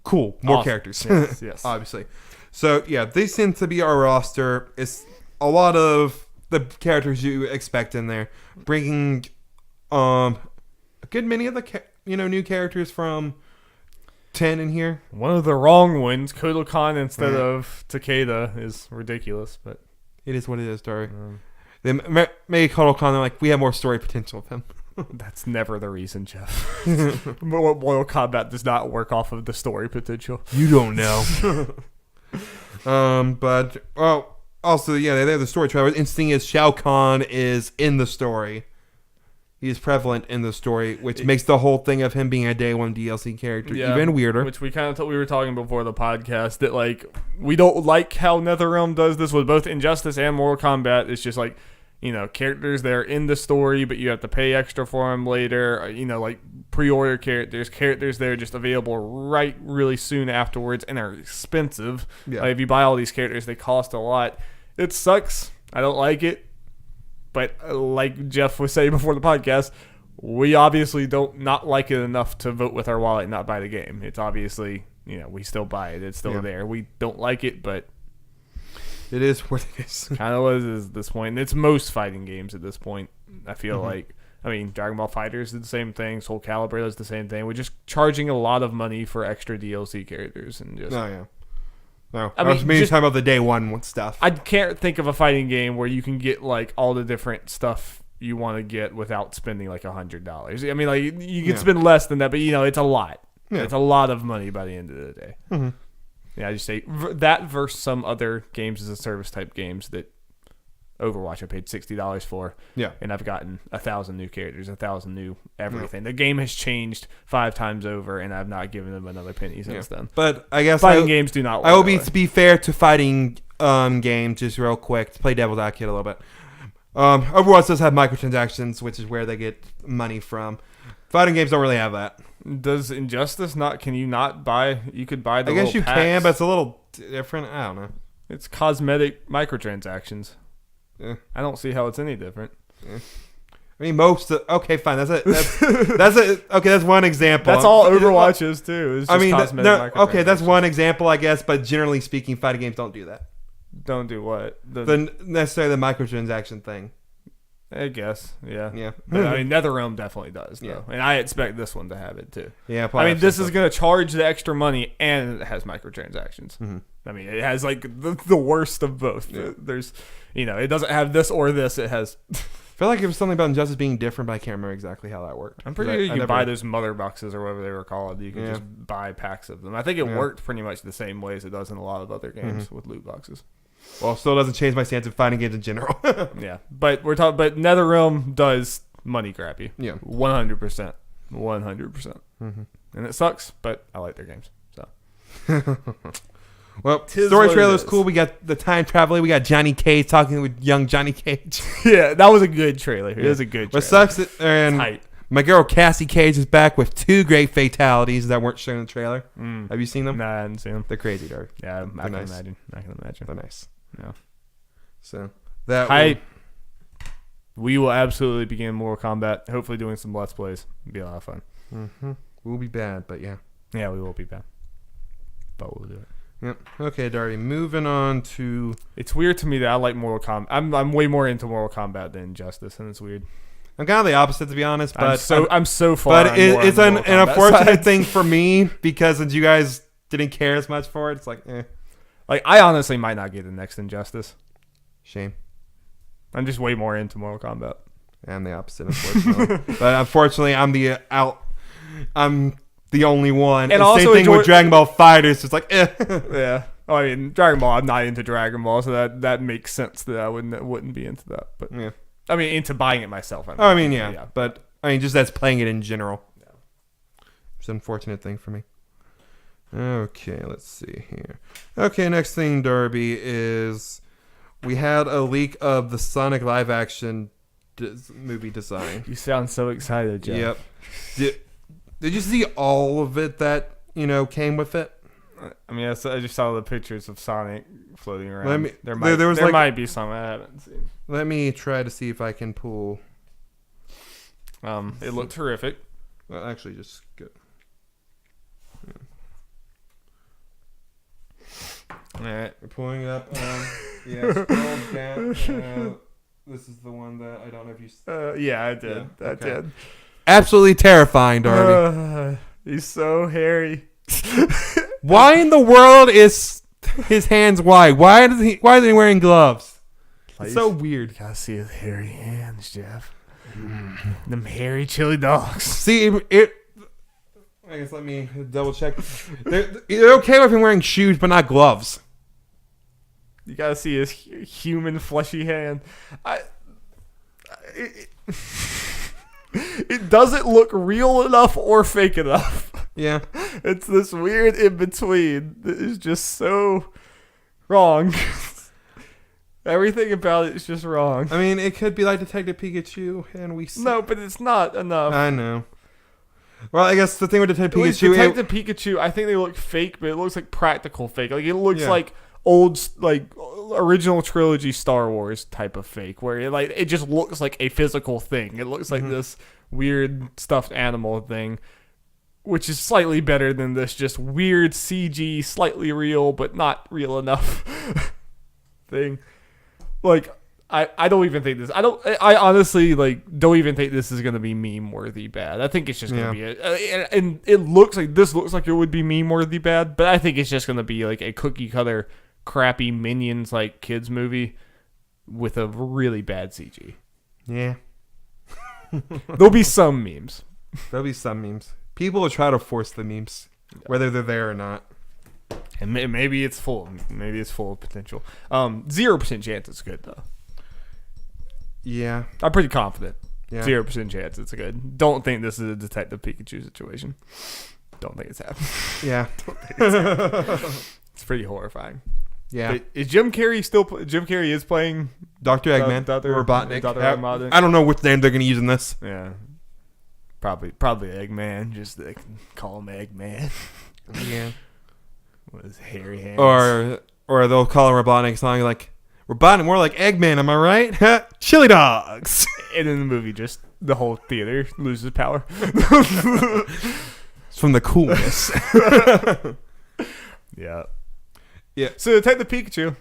cool, more Awesome. characters. Yes. Obviously. So yeah, these seem to be our roster. It's a lot of the characters you expect in there, bringing a good many of the new characters from 10 in here. One of the wrong ones, Kotal Khan instead of Takeda, is ridiculous, but it is what it is, Darby. They made Kotal Khan, they're like, we have more story potential with him. That's never the reason, Jeff. Mortal Kombat does not work off of the story potential. You don't know. But also, yeah, they have the story trailer. What's interesting is Shao Kahn is in the story. He is prevalent in the story, which makes the whole thing of him being a day one DLC character even weirder. Which we kind of we were talking before the podcast that like we don't like how NetherRealm does this with both Injustice and Mortal Kombat. It's just like, characters that are in the story, but you have to pay extra for them later. Like pre-order characters that are just available really soon afterwards and are expensive. Yeah. Like if you buy all these characters, they cost a lot. It sucks. I don't like it. But like Jeff was saying before the podcast, we obviously don't not like it enough to vote with our wallet and not buy the game. It's obviously, we still buy it. It's still there. We don't like it, but it is what it is. Kind of what it is at this point. And it's most fighting games at this point. I feel like. I mean, Dragon Ball FighterZ did the same thing. Soul Calibur does the same thing. We're just charging a lot of money for extra DLC characters and just. Oh yeah. No, I was talking about the day one stuff. I can't think of a fighting game where you can get like all the different stuff you want to get without spending like $100. I mean, like you can spend less than that, but it's a lot. Yeah. It's a lot of money by the end of the day. Mm-hmm. Yeah, I just say that versus some other games as a service type games that Overwatch I paid $60 for. Yeah, and I've gotten 1,000 new characters, 1,000 new everything. The game has changed 5 times over, and I've not given them another penny since then. But I guess fighting games do not work. I will be fair to fighting games, just real quick to play devil's advocate a little bit. Overwatch does have microtransactions, which is where they get money from. Fighting games don't really have that. Does Injustice not? Can you not buy? You could buy the. I guess you packs. Can, but it's a little different. I don't know. It's cosmetic microtransactions. Yeah. I don't see how it's any different. Yeah. I mean, okay, fine. That's it. Okay, that's one example. That's all Overwatch is too. It's just okay, that's one example, I guess. But generally speaking, fighting games don't do that. Don't do what? Necessarily the microtransaction thing. I guess, yeah. Yeah. But, I mean, NetherRealm definitely does, though. Yeah. And I expect this one to have it, too. Yeah, I mean, this is going to charge the extra money, and it has microtransactions. Mm-hmm. I mean, it has, like, the worst of both. Yeah. There's, it doesn't have this or this. It has... I feel like it was something about Injustice being different, but I can't remember exactly how that worked. I'm pretty sure you could buy those mother boxes or whatever they were called. You can just buy packs of them. I think it worked pretty much the same way as it does in a lot of other games with loot boxes. Well, still doesn't change my stance of fighting games in general. Yeah, but but NetherRealm does money grab you. Yeah, 100%, 100%. And it sucks, but I like their games. So, well, story trailer is cool. We got the time traveling. We got Johnny Cage talking with young Johnny Cage. Yeah, that was a good trailer. It was a good trailer. What sucks and my girl Cassie Cage is back with 2 great fatalities that weren't shown in the trailer. Have you seen them? Nah, I haven't seen them. They're crazy, Darby. Yeah, I can imagine. They're nice. Yeah. So that we will absolutely begin Mortal Kombat. Hopefully, doing some Let's Plays. It'll be a lot of fun. Mm-hmm. We'll be bad, but yeah. Yeah, we will be bad, but we'll do it. Yep. Okay, Darby. Moving on to. It's weird to me that I like Mortal Kombat. I'm way more into Mortal Kombat than Injustice, and it's weird. I'm kind of the opposite, to be honest. But I'm so far. But it's an unfortunate thing for me because since you guys didn't care as much for it, it's like, eh. Like, I honestly might not get the next Injustice. Shame. I'm just way more into Mortal Kombat. I'm the opposite, unfortunately. But unfortunately, I'm the only one. And also same thing with Dragon Ball FighterZ. It's like, eh. Yeah. Oh, I mean, Dragon Ball. I'm not into Dragon Ball, so that makes sense that I wouldn't be into that. But yeah. I mean, into buying it myself. Yeah. But I mean, just that's playing it in general. Yeah. It's an unfortunate thing for me. Okay, let's see here. Okay, next thing, Darby, is we had a leak of the Sonic live-action movie design. You sound so excited, Jeff. Yep. Did you see all of it that, came with it? I mean, I just saw the pictures of Sonic floating around. There might be some I haven't seen. Let me try to see if I can pull. It looked terrific. Well, actually, just good. All right, we're pulling it up. Scroll down. This is the one that I don't know if you. Yeah, I did. Yeah, I did. Absolutely terrifying, Darby. He's so hairy. Why in the world is his hands wide? Why is he wearing gloves? It's so weird. You gotta see his hairy hands, Jeff. Them hairy chili dogs. See, I guess let me double check. They're okay with him wearing shoes, but not gloves. You gotta see his human fleshy hand. It doesn't look real enough or fake enough. Yeah. It's this weird in between that is just so wrong. Everything about it is just wrong. I mean, it could be like Detective Pikachu, and we see. No, but it's not enough. I know. Well, I guess the thing with Detective Pikachu... Detective Pikachu, I think they look fake, but it looks like practical fake. Like, it looks like old, like, original trilogy Star Wars type of fake, where it just looks like a physical thing. It looks like this weird stuffed animal thing, which is slightly better than this just weird CG, slightly real, but not real enough thing. Like, I don't even think this. I honestly don't even think this is gonna be meme worthy bad. I think it's just gonna be and it looks like it would be meme worthy bad, but I think it's just gonna be like a cookie cutter crappy Minions like kids movie with a really bad CG. Yeah. There'll be some memes. There'll be some memes. People will try to force the memes, whether they're there or not. And maybe it's full. Maybe it's full of potential. 0% chance it's good though. Yeah, I'm pretty confident. Yeah. 0% chance it's good. Don't think this is a Detective Pikachu situation. Don't think it's happening. Yeah. It's pretty horrifying. Yeah. But is Jim Carrey still? Jim Carrey is playing Dr. Eggman. Dr. Robotnik. Robotnik. I don't know which name they're going to use in this. Yeah. Probably Eggman. Just they can call him Eggman. Yeah. With his hairy hands. Or they'll call him Robotnik something like, Robotnik, more like Eggman, am I right? Chili dogs. And in the movie, just the whole theater loses power. It's from the coolness. Yeah. Yeah. So Detective Pikachu.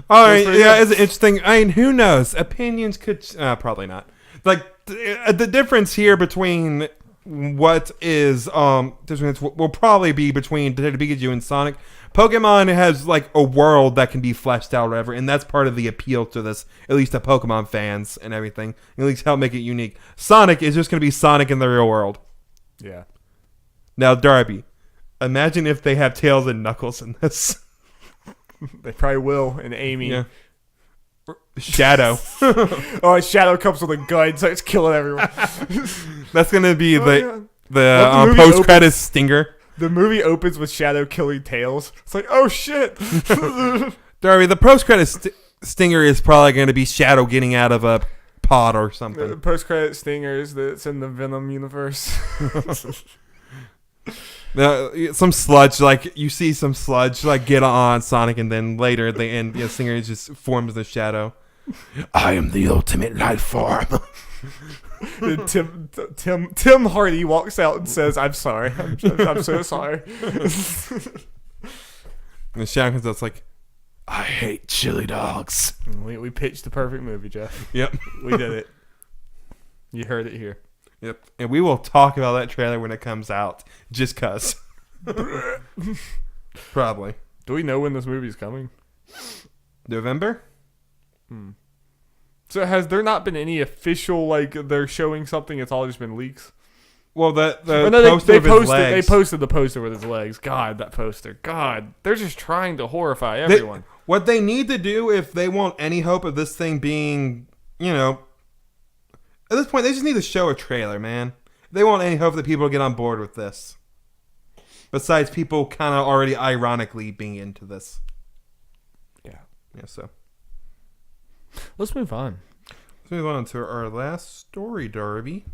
All right. Yeah, it's interesting. I mean, who knows? Opinions could probably not. Like the difference here between what is difference will probably be between Detective Pikachu and Sonic. Pokemon has like a world that can be fleshed out or whatever, and that's part of the appeal to this, at least to Pokemon fans and everything. At least help make it unique. Sonic is just going to be Sonic in the real world. Yeah. Now, Darby, imagine if they have Tails and Knuckles in this. They probably will. And Amy. Yeah. Shadow. Shadow comes with a gun, starts killing everyone. That's going to be the movie post-credits stinger. The movie opens with Shadow killing Tails. It's like, oh shit. Darby, the post-credits stinger is probably going to be Shadow getting out of a pod or something. The post-credit stingers that's in the Venom universe. Some sludge, like you see some sludge, like get on Sonic, and then later at the end, the stinger just forms the Shadow. I am the ultimate life form. Tim Hardy walks out and says, "I'm sorry. I'm so sorry." And Shadow comes out, it's like, I hate chili dogs. We pitched the perfect movie, Jeff. Yep, we did it. You heard it here. Yep, and we will talk about that trailer when it comes out, just cause. Probably. Do we know when this movie's coming? November? So has there not been any official, they're showing something, it's all just been leaks? Well, they posted the poster with his legs. God, that poster. God, they're just trying to horrify everyone. What they need to do, if they want any hope of this thing being, at this point, they just need to show a trailer, man. They want any hope that people will get on board with this. Besides people kind of already ironically being into this. Yeah. Yeah, so. Let's move on. Let's move on to our last story, Darby.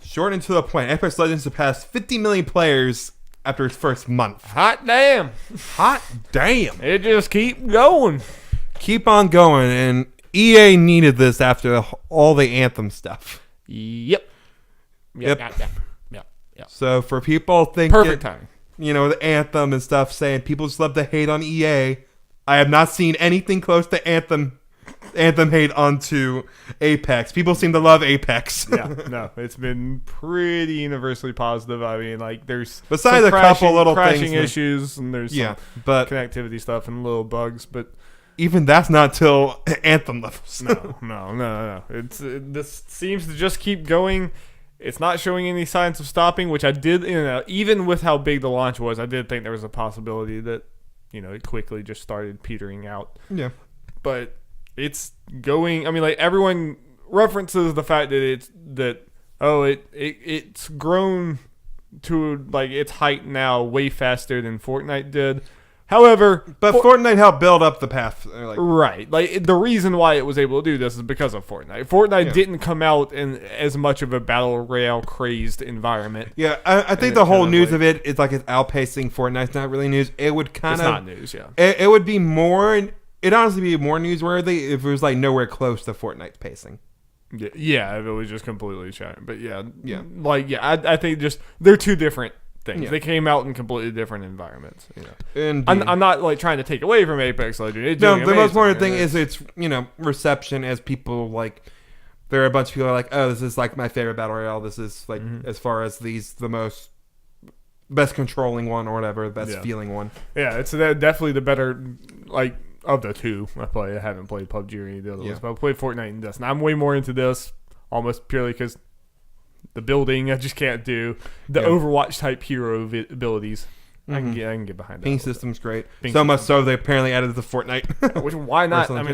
Short and to the point. Apex Legends surpassed 50 million players after its first month. Hot damn. Hot damn. It just keep going. Keep on going, and EA needed this after all the Anthem stuff. Yep. So for people thinking, perfect timing. The Anthem and stuff, saying people just love to hate on EA. I have not seen anything close to Anthem hate onto Apex. People seem to love Apex. Yeah, no, it's been pretty universally positive. I mean, there's besides a couple little crashing things, issues, and there's some but connectivity stuff and little bugs, but even that's not till Anthem levels. No. This seems to just keep going. It's not showing any signs of stopping, which I did, even with how big the launch was, I did think there was a possibility that, it quickly just started petering out. Yeah. But it's going, everyone references the fact that it's grown to its height now way faster than Fortnite did. However, Fortnite helped build up the path. Right. The reason why it was able to do this is because of Fortnite. Fortnite didn't come out in as much of a battle royale crazed environment. Yeah, I think the whole news of it is it's outpacing Fortnite. It's not really news. It would kind of... It's not news, yeah. It would be more... It'd honestly be more newsworthy if it was nowhere close to Fortnite's pacing. Yeah, if it was just completely chatting. But I think just they're two different things. Yeah. They came out in completely different environments. I'm not trying to take away from Apex Legends. The most important thing is its reception as people there are a bunch of people who are oh, this is my favorite battle royale. This is as far as the most best controlling one or whatever, best feeling one. Yeah, it's definitely the better of the two I play. I haven't played PUBG or any of the other ones, but I played Fortnite and this, and I'm way more into this almost purely because the building I just can't do the Overwatch type hero abilities. I can get behind that. Ping system's great. So much so they apparently added it to Fortnite. Which why not? I'm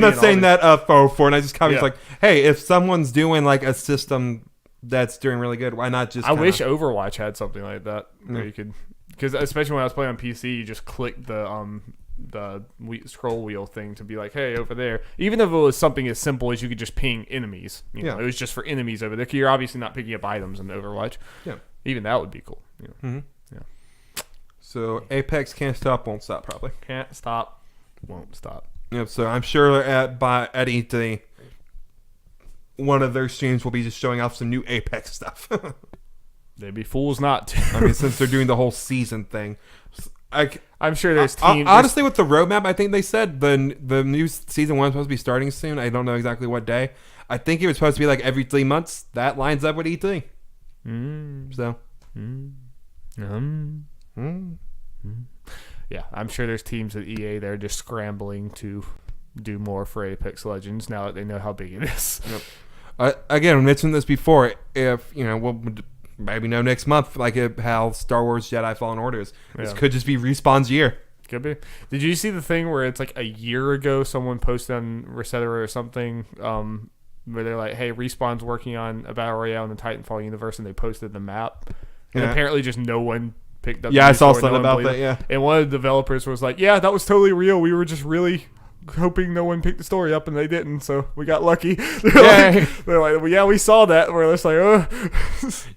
not saying that for Fortnite. Just comments hey, if someone's doing a system that's doing really good, why not just? I wish Overwatch had something like that where you could, because especially when I was playing on PC, you just click the scroll wheel thing to be hey, over there. Even if it was something as simple as you could just ping enemies, it was just for enemies over there. 'Cause you're obviously not picking up items in Overwatch. Yeah, even that would be cool. Yeah. So Apex can't stop, won't stop. Probably can't stop, won't stop. Yep. So I'm sure at E3, one of their streams will be just showing off some new Apex stuff. They'd be fools not to. Since they're doing the whole season thing. I'm sure there's teams. Honestly, with the roadmap, I think they said the new season 1 is supposed to be starting soon. I don't know exactly what day. I think it was supposed to be every 3 months. That lines up with E3. So. Yeah, I'm sure there's teams at EA that are just scrambling to do more for Apex Legends now that they know how big it is. Yep. Again, I mentioned this before. If we'll maybe know next month, how Star Wars Jedi Fallen Order is. This could just be Respawn's year. Could be. Did you see the thing where it's a year ago someone posted on Resetera or something where they're hey, Respawn's working on a battle royale in the Titanfall universe, and they posted the map, and apparently just no one picked up. Yeah, I saw something about that. Yeah, and one of the developers was yeah, that was totally real. We were just really hoping no one picked the story up, and they didn't, so we got lucky. They're well, yeah, we saw that. We're just oh.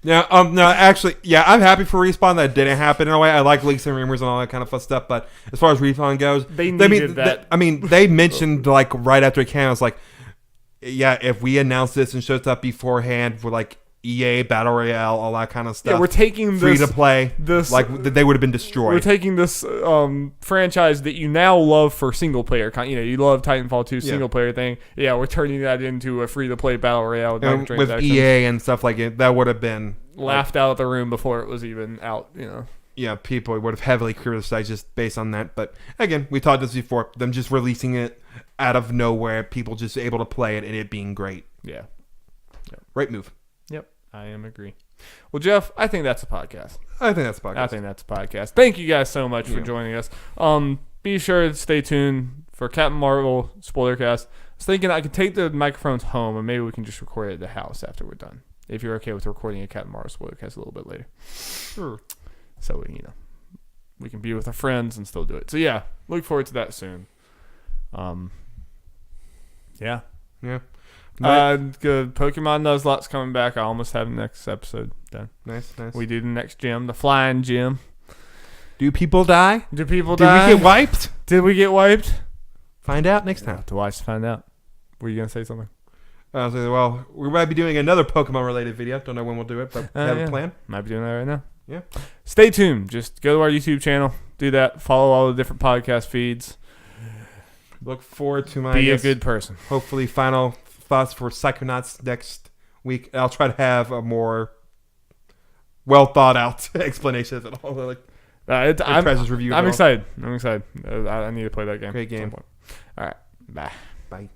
No, actually, yeah, I'm happy for Respawn that didn't happen in a way. I like leaks and rumors and all that kind of fun stuff, but as far as Respawn goes, they needed that. They mentioned right after it came, I was yeah, if we announce this and show stuff beforehand, we're EA Battle Royale, all that kind of stuff. Yeah, we're taking free to play. They would have been destroyed. We're taking this franchise that you now love for single player. You love Titanfall 2 single player thing. Yeah, we're turning that into a free to play Battle Royale with EA and stuff like it. That would have been laughed out of the room before it was even out. Yeah, people would have heavily criticized just based on that. But again, we talked this before. Them just releasing it out of nowhere, people just able to play it and it being great. Yeah. Great move. I agree. Well, Jeff, I think that's a podcast. I think that's a podcast. Thank you guys so much for joining us. Be sure to stay tuned for Captain Marvel Spoilercast. I was thinking I could take the microphones home and maybe we can just record it at the house after we're done. If you're okay with recording a Captain Marvel Spoilercast a little bit later. Sure. So, we can be with our friends and still do it. So, yeah, look forward to that soon. Yeah. Good. Pokemon Nuzlocke's coming back. I almost have the next episode done. Nice. We do the next gym, the flying gym. Do people die? Did we get wiped? Did we get wiped? Find out next time. To watch to find out. Were you going to say something? Well, we might be doing another Pokemon related video. Don't know when we'll do it, but we have a plan. Might be doing that right now. Yeah. Stay tuned. Just go to our YouTube channel. Do that. Follow all the different podcast feeds. Look forward to Be a good person. Hopefully final thoughts for Psychonauts next week. I'll try to have a more well thought out explanation of it all. I'm excited. I need to play that game. Great game. All right. Bye. Bye.